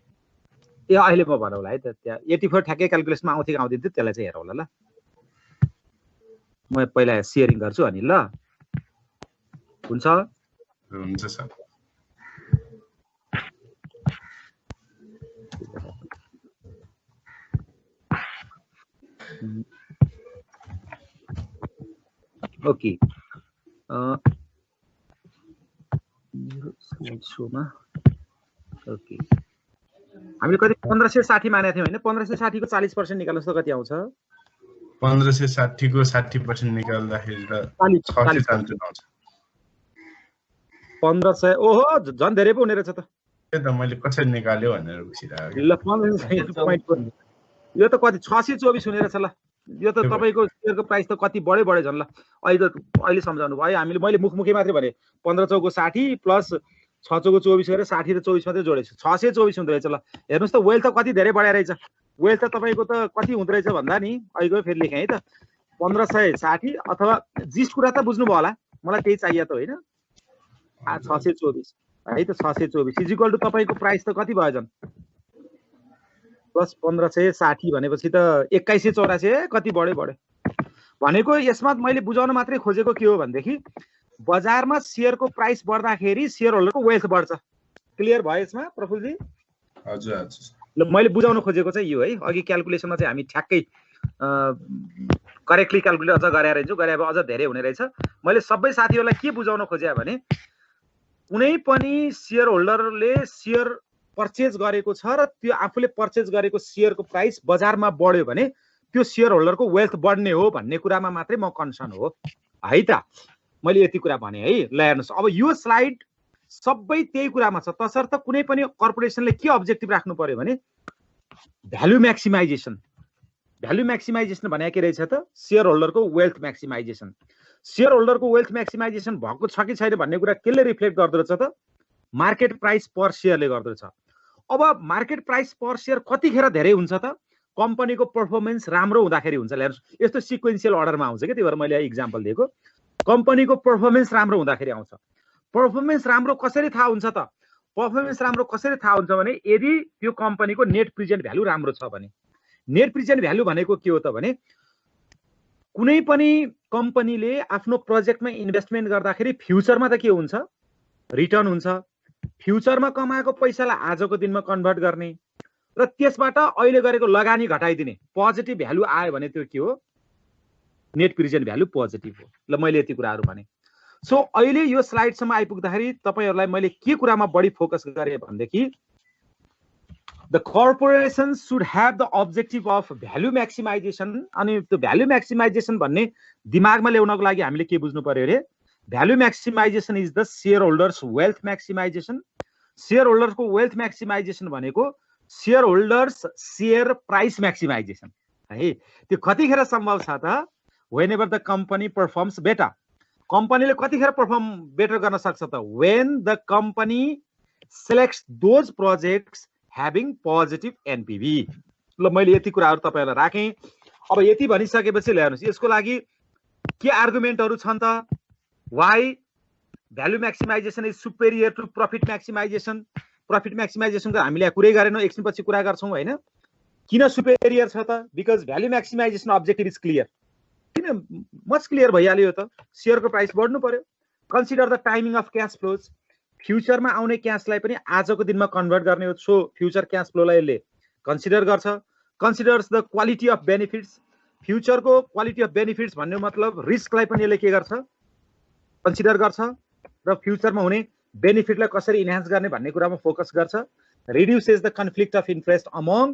[SPEAKER 2] ए अहिले म भनौला है त। त्यहाँ 84 ठ्याक्कै क्याल्कुलेसनमा आउँथ्यो आउँदैन थियो, त्यसलाई चाहिँ हेरौला ल। म पहिला शेयरिङ गर्छु अनि ल। हुन्छ
[SPEAKER 10] हुन्छ सर।
[SPEAKER 2] ओके, शोमा ओके हामीले कति 1560 मानेको थियौँ हैन? 1560 को 40% निकाल्नुस् त कति आउँछ?
[SPEAKER 10] 1560 को 60% निकाल्दाखेरि त 640 आउँछ।
[SPEAKER 2] 1500 ओहो झन् धेरै पो हुने रहेछ त।
[SPEAKER 10] त्यही त मैले कसरी निकाल्यो भनेर उसिरहेको।
[SPEAKER 2] ल 1500 यो त कति 624 हुने रहेछ ल। यो त तपाईको शेयरको प्राइस त कति बढ्यो झन् ल। अहिले सम्झाउनु भयो हामीले। मैले मुखमुखी मात्रै भने 15 चौको 60 प्लस 6 चौको 24 गरेर 60 र 24 मात्रै जोडेछु, 624 हुँदै रहेछ ल। हेर्नुस् त वेल्थ त कति धेरै बढ्या रहेछ। वेल्थ त तपाईको त कति हुँदै रहेछ भन्दा नि अहिले फेरि लेखेँ है त 1560 अथवा जिस कुरा त बुझ्नु भयो होला। मलाई त्यही चाहियो त होइन। 624 है त 624 इज इक्वल टु तपाईको प्राइस त कति भयो झन् प्लस 1560 भनेपछि त 2184 कति बढ्यो भनेको। यसमा मैले बुझाउन मात्रै खोजेको के हो भनेदेखि बजारमा शेयरको प्राइस बढ्दाखेरि शेयर होल्डरको वेल्थ बढ्छ। क्लियर भयो यसमा प्रफुल्लजी?
[SPEAKER 10] हजुर हजुर।
[SPEAKER 2] ल मैले बुझाउन खोजेको चाहिँ यो है। अघि क्याल्कुलेसनमा चाहिँ हामी ठ्याक्कै करेक्टली क्याल्कुलेट अझ गरे रहेछौँ, गरे अब अझ धेरै हुने रहेछ। मैले सबै साथीहरूलाई के बुझाउन खोजे भने कुनै पनि शेयर होल्डरले शेयर पर्चेज गरेको छ र त्यो आफूले पर्चेज गरेको शेयरको प्राइस बजारमा बढ्यो भने त्यो शेयर होल्डरको वेल्थ बढ्ने हो भन्ने कुरामा मात्रै म कन्सर्न हो है त। मैले यति कुरा भने है। ल हेर्नुस्, अब यो स्लाइड सबै त्यही कुरामा छ। तसर्थ कुनै पनि कर्पोरेसनले के अब्जेक्टिभ राख्नु पर्यो भने भ्यालु म्याक्सिमाइजेसन। भ्यालु म्याक्सिमाइजेसन भने के रहेछ त? शेयर होल्डरको वेल्थ म्याक्सिमाइजेसन। शेयर होल्डरको वेल्थ म्याक्सिमाइजेसन भएको छ कि छैन भन्ने कुरा केले रिफ्लेक्ट गर्दो रहेछ त? मार्केट प्राइस पर शेयरले गर्दो रहेछ। अब मार्केट प्राइस पर शेयर कतिखेर धेरै हुन्छ त? कम्पनीको पर्फर्मेन्स राम्रो हुँदाखेरि हुन्छ। हेर्नुस्, यस्तो सिक्वेन्शियल अर्डरमा आउँछ के। त्यही भएर मैले इक्जाम्पल दिएको। कम्पनीको पर्फर्मेन्स राम्रो हुँदाखेरि आउँछ। पर्फर्मेन्स राम्रो कसरी थाहा हुन्छ त? पर्फर्मेन्स राम्रो कसरी थाहा हुन्छ भने यदि त्यो कम्पनीको नेट प्रेजेन्ट भ्यालु राम्रो छ भने। नेट प्रेजेन्ट भ्यालु भनेको के हो त भने कुनै पनि कम्पनीले आफ्नो प्रोजेक्टमा इन्भेस्टमेन्ट गर्दाखेरि फ्युचरमा त के हुन्छ? रिटर्न हुन्छ। फ्युचरमा कमाएको पैसालाई आजको दिनमा कन्भर्ट गर्ने, र त्यसबाट अहिले गरेको लगानी घटाइदिने पोजिटिभ भ्यालु आयो भने त्यो के हो नेट प्रेजेन्ट भ्यालु पोजिटिभ हो ल मैले यति कुराहरू भने सो अहिले यो स्लाइडसम्म आइपुग्दाखेरि तपाईहरुलाई मैले के कुरामा बढी फोकस गरे भनेदेखि the corporations should have the objective of value maximization अनि त्यो भ्यालु म्याक्सिमाइजेसन भन्ने दिमागमा ल्याउनको लागि हामीले के बुझ्नु पर्यो रे value maximization is the share holders wealth maximization share होल्डरको वेल्थ म्याक्सिमाइजेसन भनेको share holders share price maximization है त्यो कतिखेर सम्भव छ त whenever the company performs better कम्पनीले कतिखेर परफर्म बेटर गर्न सक्छ त when the company selects those projects having positive NPV ल मैले यति कुराहरु तपाईहरुलाई राखे अब यति भनिसकेपछि ल्याउनुस् यसको लागि के आर्गुमेन्टहरु छन् त why value maximization is superior to profit maximization को हामीले कुरै गरेनौ एकछिनपछि कुरा गर्छौं हैन किन सुपेरियर छ त because value maximisation objective is clear किन मच क्लियर भइहाल्यो त शेयरको प्राइस बढ्नु पर्यो consider the timing of cash flows फ्युचरमा आउने क्याशलाई पनि आजको दिनमा कन्भर्ट गर्ने हो सो फ्युचर क्याश फ्लोलाई यसले कन्सिडर गर्छ considers the quality of benefits फ्युचरको क्वालिटी अफ बेनिफिट्स भन्ने मतलब रिस्कलाई पनि यसले के गर्छ कन्सिडर गर्छ र फ्युचरमा हुने बेनिफिटलाई कसरी इन्हान्स गर्ने भन्ने कुरामा फोकस गर्छ reduces the conflict of interest among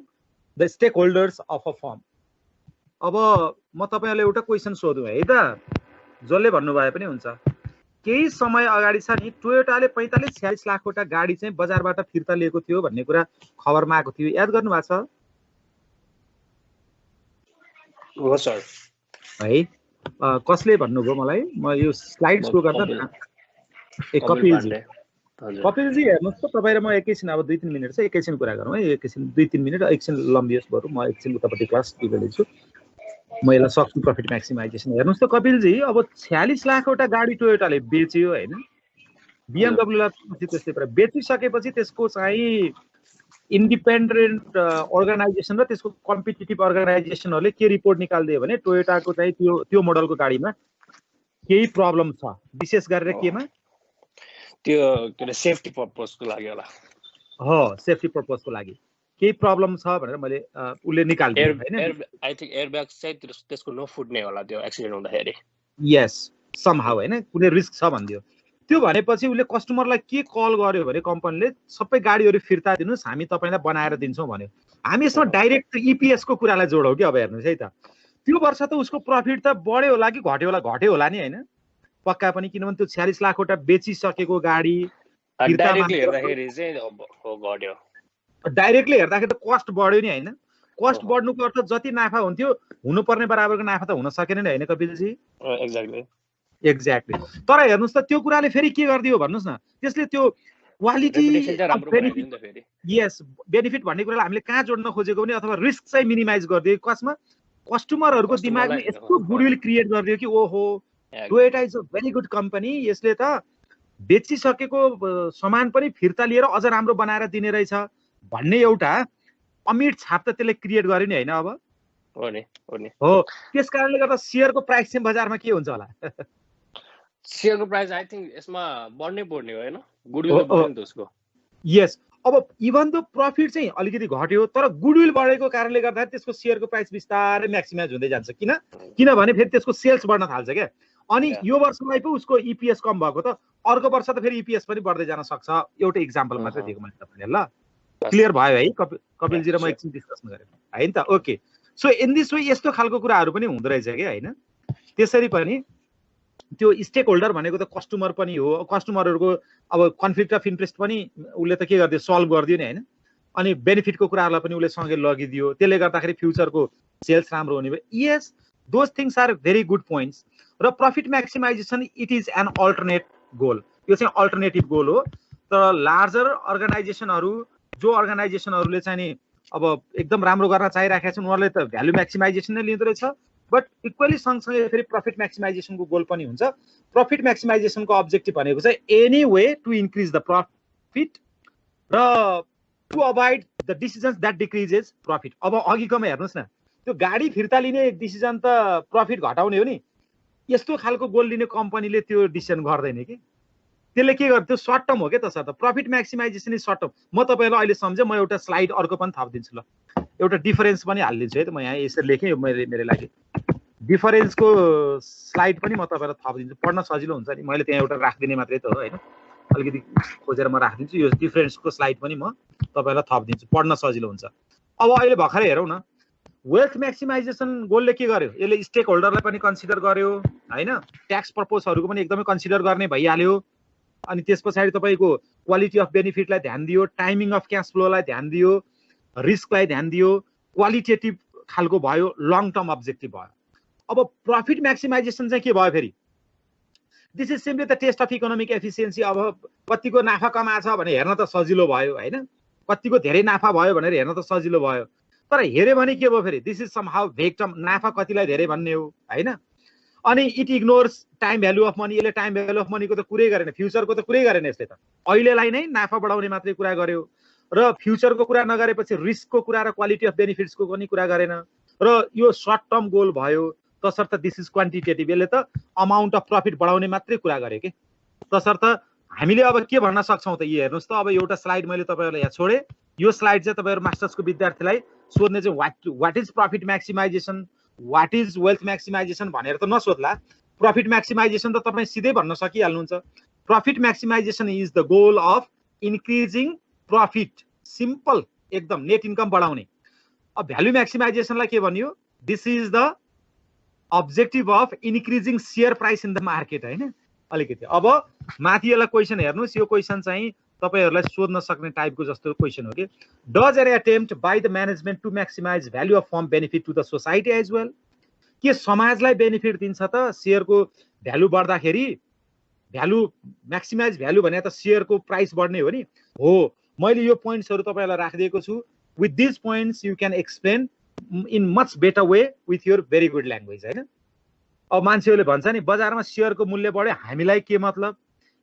[SPEAKER 2] the stakeholders of a firm अब म तपाईहरुलाई एउटा क्वेशन सोधु है त जसले भन्नु भए पनि हुन्छ केही समय अगाडि छ नि टोयोटाले 45-46 लाखवटा गाडी चाहिँ बजारबाट फिर्ता लिएको थियो भन्ने कुरा खबरमा आएको थियो याद गर्नु भएको छ
[SPEAKER 6] हो सर
[SPEAKER 2] है कसले भन्नुभयो मलाई म यो स्लाइड शो गर्दा कपिलजी हेर्नुस् त तपाईँ र म एकैछिन अब 2-3 मिनेट चाहिँ एकैछिन कुरा गरौँ है एकैछिन 2-3 मिनेट एकछिन लम्बियोस् बरु म एकछिन उतापट्टि क्लास दिइरहेछु म यसलाई सक्छु प्रफिट म्याक्सिमाइजेसन हेर्नुस् त कपिलजी अब 46 लाखवटा गाडी टोयोटाले बेच्यो हैन BMW लाई त्यस्तै प्रकार बेचिसकेपछि त्यसको चाहिँ इन्डिपेन्डेन्ट अर्गनाइजेसन र त्यसको कम्पिटिटिभ अर्गनाइजेसनहरुले के रिपोर्ट निकाल्दियो भने टोयोटाको चाहिँ त्यो मोडलको गाडीमा केही प्रब्लम छ विशेष गरेर केमा
[SPEAKER 11] त्यो के सेफ्टी पर्पसको लागि होला
[SPEAKER 2] हो सेफ्टी पर्पसको लागि केही प्रब्लम छ भनेर मैले उले निकाल्दियो हैन
[SPEAKER 11] आई थिंक एयरब्याग चाहिँ त्यसको नफुट्ने होला त्यो एक्सिडेन्ट हुँदाखेरि
[SPEAKER 2] यस समहाउ हैन कुनै रिस्क छ भन्दियो त्यो भनेपछि उले कस्टमरलाई के कल गर्यो भने कम्पनीले सबै गाडीहरु फिर्ता दिनुस् हामी तपाईलाई बनाएर दिन्छौं भन्यो हामी यसमा डाइरेक्ट ईपीएस को कुरालाई जोडौ के अब हेर्नुस् है त त्यो वर्ष त उसको प्रफिट त बढ्यो होला कि घट्यो होला नि हैन पक्का पनि किनभने त्यो 46 लाखवटा बेचिसकेको गाडी
[SPEAKER 11] डाइरेक्टली हेर्दाखेरि चाहिँ हो घट्यो
[SPEAKER 2] डाइरेक्टली हेर्दाखेरि त कस्ट बढ्यो नि हैन कस्ट बढ्नुको अर्थ जति नाफा हुन्थ्यो हुनुपर्ने बराबरको नाफा त हुन सकेन नि हैन कपिलजी एक्ज्याक्टली तर हेर्नुस् त त्यो कुराले फेरि के गर्दियो भन्नुस् न त्यसले त्यो क्वालिटी यस बेनिफिट भन्ने कुरालाई हामीले कहाँ जोड्न खोजेको भने अथवा रिस्क चाहिँ मिनिमाइज गर्दियो कसमा कस्टमरहरुको दिमागमा यस्तो गुडविल क्रिएट गर्दियो कि ओहो Toyota is a very good company यसले त बेचिसकेको सामान पनि फिर्ता लिएर अझ राम्रो बनाएर दिने रहेछ भन्ने एउटा अमिट छाप त त्यसले क्रिएट गर्यो नि हैन अब हो त्यसकारणले गर्दा शेयरको प्राइस चाहिँ बजारमा के हुन्छ होला
[SPEAKER 11] शेयरको प्राइस आई थिंक यसमा बढ्नै पर्ने हो हैन गुडविल बढ्यो नि त उसको
[SPEAKER 2] यस अब इभन द प्रफिट चाहिँ अलिकति घट्यो तर गुडविल बढेको कारणले गर्दा त्यसको शेयरको प्राइस बिस्तारै म्याक्सिमाइज हुँदै जान्छ किनभने फेरि त्यसको सेल्स बढ्न थाल्छ के अनि यो वर्षलाई पो उसको ईपीएस कम भएको त अर्को वर्ष त फेरि ईपीएस पनि बढ्दै जान सक्छ एउटा एक्जाम्पल मात्र दिएको मैले तपाईलाई ल क्लियर भयो है कपिलजी र म एकछिन डिस्कसन गरे हैन त okay so in this way यस्तो खालको कुराहरु पनि हुँदै रहेछ के हैन त्यसरी पनि त्यो स्टेक होल्डर भनेको त कस्टमर पनि हो कस्टमरहरुको अब कन्फ्लिक्ट अफ इन्ट्रेस्ट पनि उले त के गर्दियो सल्भ गर्दियो नि हैन अनि बेनिफिटको कुराहरुलाई पनि उले सँगै लगिदियो त्यसले गर्दाखेरि फ्युचरको सेल्स राम्रो हुने भयो yes those things are very good points र profit maximization it is an alternate goal यो चाहिँ अल्टरनेटिभ गोल हो तर लार्जर अर्गनाइजेसनहरु जो अर्गनाइजेसनहरुले चाहिँ नि अब एकदम राम्रो गर्न चाहिराखेका छन् उनीहरुले त भ्यालु म्याक्सिमाइजेसन नै लिँदै रहेछ बट इक्वली सँगसँगै फेरि प्रफिट म्याक्सिमाइजेसनको गोल पनि हुन्छ प्रफिट म्याक्सिमाइजेसनको अब्जेक्टिभ भनेको चाहिँ any way to increase the profit र to avoid the decisions that decreases profit अब अघिकोमा हेर्नुस् न त्यो गाडी फिर्ता लिने डिसिजन त प्रफिट घटाउने हो नि यस्तो खालको गोल लिने कम्पनीले त्यो डिसिजन गर्दैन कि त्यसले के गर्छ त्यो सर्ट टर्म हो के त सर त profit maximisation is short term म तपाईहरुलाई अहिले सम्झे म एउटा स्लाइड अर्को पनि थपिदिन्छु ल एउटा डिफरेन्स पनि हाल्दिन्छु है त म यहाँ यसरी लेखेँ मेरो लागि डिफरेन्सको स्लाइड पनि म तपाईहरुलाई थपिदिन्छु पढ्न सजिलो हुन्छ नि मैले त्यहाँ एउटा राख्दिने मात्रै त हो हैन अलिकति खोजेर म राख्दिन्छु यो डिफरेन्सको स्लाइड पनि म तपाईहरुलाई थपिदिन्छु पढ्न सजिलो हुन्छ अब अहिले भर्खरै हेरौँ न वेल्थ म्याक्सिमाइजेसन गोलले के गर्यो यसले स्टेक होल्डरलाई पनि कन्सिडर गर्यो हैन ट्याक्स पर्पसहरुको पनि एकदमै कन्सिडर गर्ने भइहाल्यो अनि त्यसपछि तपाईको क्वालिटी अफ बेनिफिटलाई ध्यान दियो टाइमिङ अफ क्याश फ्लोलाई ध्यान दियो रिस्कलाई ध्यान दियो क्वालिटेटिभ खालको भयो लङ टर्म अब्जेक्टिभ भयो अब प्रफिट म्याक्सिमाइजेसन चाहिँ के भयो फेरि this is simply the test of economic efficiency अब कतिको नाफा कमाछ भने हेर्न त सजिलो भयो हैन कतिको धेरै नाफा भयो भनेर हेर्न त सजिलो भयो तर हेर्यो भने के भयो फेरि this is somehow vague term नाफा कतिलाई धेरै भन्ने हो हैन अनि it ignores time value of money यसले टाइम भ्यालु अफ मनीको त कुरै गरेन फ्युचरको त कुरै गरेन यसले त अहिलेलाई नै नाफा बढाउने मात्रै कुरा गर्यो र फ्युचरको कुरा नगरेपछि रिस्कको कुरा र क्वालिटी अफ बेनिफिट्सको पनि कुरा गरेन र यो सर्ट टर्म गोल भयो तसर्थ दिस इज क्वान्टिटेटिभ यसले त अमाउन्ट अफ प्रफिट बढाउने मात्रै कुरा गर्यो के तसर्थ हामीले अब के भन्न सक्छौं त यो हेर्नुस् त अब एउटा स्लाइड मैले तपाईहरुलाई यहाँ छोडे यो स्लाइड चाहिँ तपाईहरु मास्टर्सको विद्यार्थीलाई सोध्ने चाहिँ what is profit maximization what is wealth maximization भनेर त नसोध्ला प्रफिट म्याक्सिमाइजेसन त तपाई सिधै भन्न सकिहाल्नुहुन्छ profit maximisation is the goal of increasing profit simple एकदम नेट इन्कम बढाउने अब भ्यालु म्याक्सिमाइजेसनलाई के भनियो this is the objective of increasing share price in the market हैन अलिकति अब माथि यसलाई क्वेशन हेर्नुस् यो क्वेशन चाहिँ तपाईहरुलाई सोध्न सक्ने टाइपको जस्तो क्वेशन हो के does an attempt by the management to maximise value of firm benefit to the society as well के समाजलाई बेनिफिट दिन्छ त शेयरको भ्यालु बढ्दाखेरि भ्यालु म्याक्सिमाइज भ्यालु भने त शेयरको प्राइस बढ्ने हो नि हो मैले यो पोइन्ट्सहरु तपाईहरुलाई राखिदिएको छु with this points you can explain in much better way with your very good language हैन अब मान्छेहरूले भन्छ नि बजारमा शेयरको मूल्य बढ्यो हामीलाई के मतलब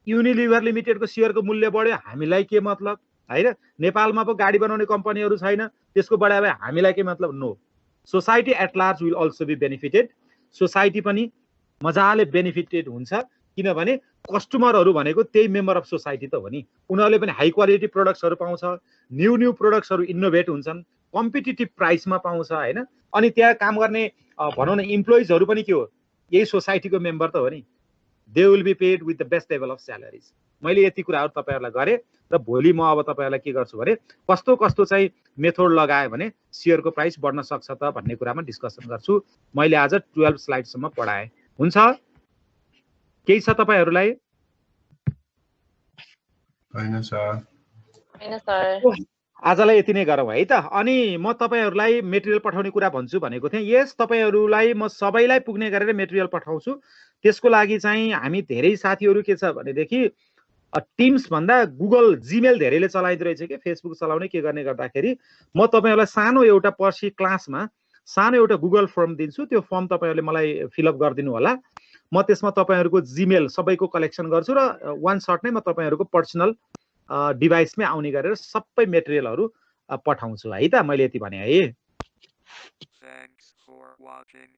[SPEAKER 2] युनिलिभर लिमिटेडको शेयरको मूल्य बढ्यो हामीलाई के मतलब हैन नेपालमा पो गाडी बनाउने कम्पनीहरु छैन त्यसको बढाए भए हामीलाई के मतलब no society at large will also be benefited society पनि मजाले बेनिफिटेड हुन्छ किनभने कस्टमरहरु भनेको त्यही मेम्बर अफ सोसाइटी त हो नि उनीहरुले पनि हाई क्वालिटी प्रोडक्ट्सहरु पाउँछ न्यू प्रोडक्ट्सहरु इनोभेट हुन्छन् कम्पिटिटिभ प्राइसमा पाउँछ हैन अनि त्यहाँ काम गर्ने भनौं न इम्प्लोइजहरु पनि के हो यही सोसाइटीको मेम्बर त हो नि they will be paid with the best level of salaries मैले यति कुराहरु तपाईहरुलाई गरे र भोलि म अब तपाईहरुलाई के गर्छु भने कस्तो कस्तो चाहिँ मेथड लगाए भने शेयरको प्राइस बढ्न सक्छ त भन्ने कुरामा डिस्कसन गर्छु मैले आज 12 स्लाइड सम्म पढाए हुन्छ केही छ तपाईहरुलाई
[SPEAKER 10] हैन
[SPEAKER 8] सर
[SPEAKER 2] आजलाई यति नै गरौँ है त अनि म तपाईहरुलाई मेटेरियल पठाउने कुरा भन्छु भनेको थिएँ यस तपाईहरुलाई म सबैलाई पुग्ने गरेर मेटेरियल पठाउँछु त्यसको लागि चाहिँ हामी धेरै साथीहरु के छ भनेदेखि टिम्स भन्दा गुगल जीमेल धेरैले चलाइदै रहेछ के फेसबुक चलाउने के गर्ने गर्दाखेरि म तपाईहरुलाई सानो एउटा पर्सि क्लासमा सानो एउटा गुगल फर्म दिन्छु त्यो फर्म तपाईहरुले मलाई फिलअप गरिदिनु होला म त्यसमा तपाईहरुको जीमेल सबैको कलेक्सन गर्छु र वान शट नै म तपाईहरुको पर्सनल डिभाइसमै आउने गरेर सबै मेटेरियलहरु पठाउँछु है त मैले यति भने है
[SPEAKER 1] Thanks for watching.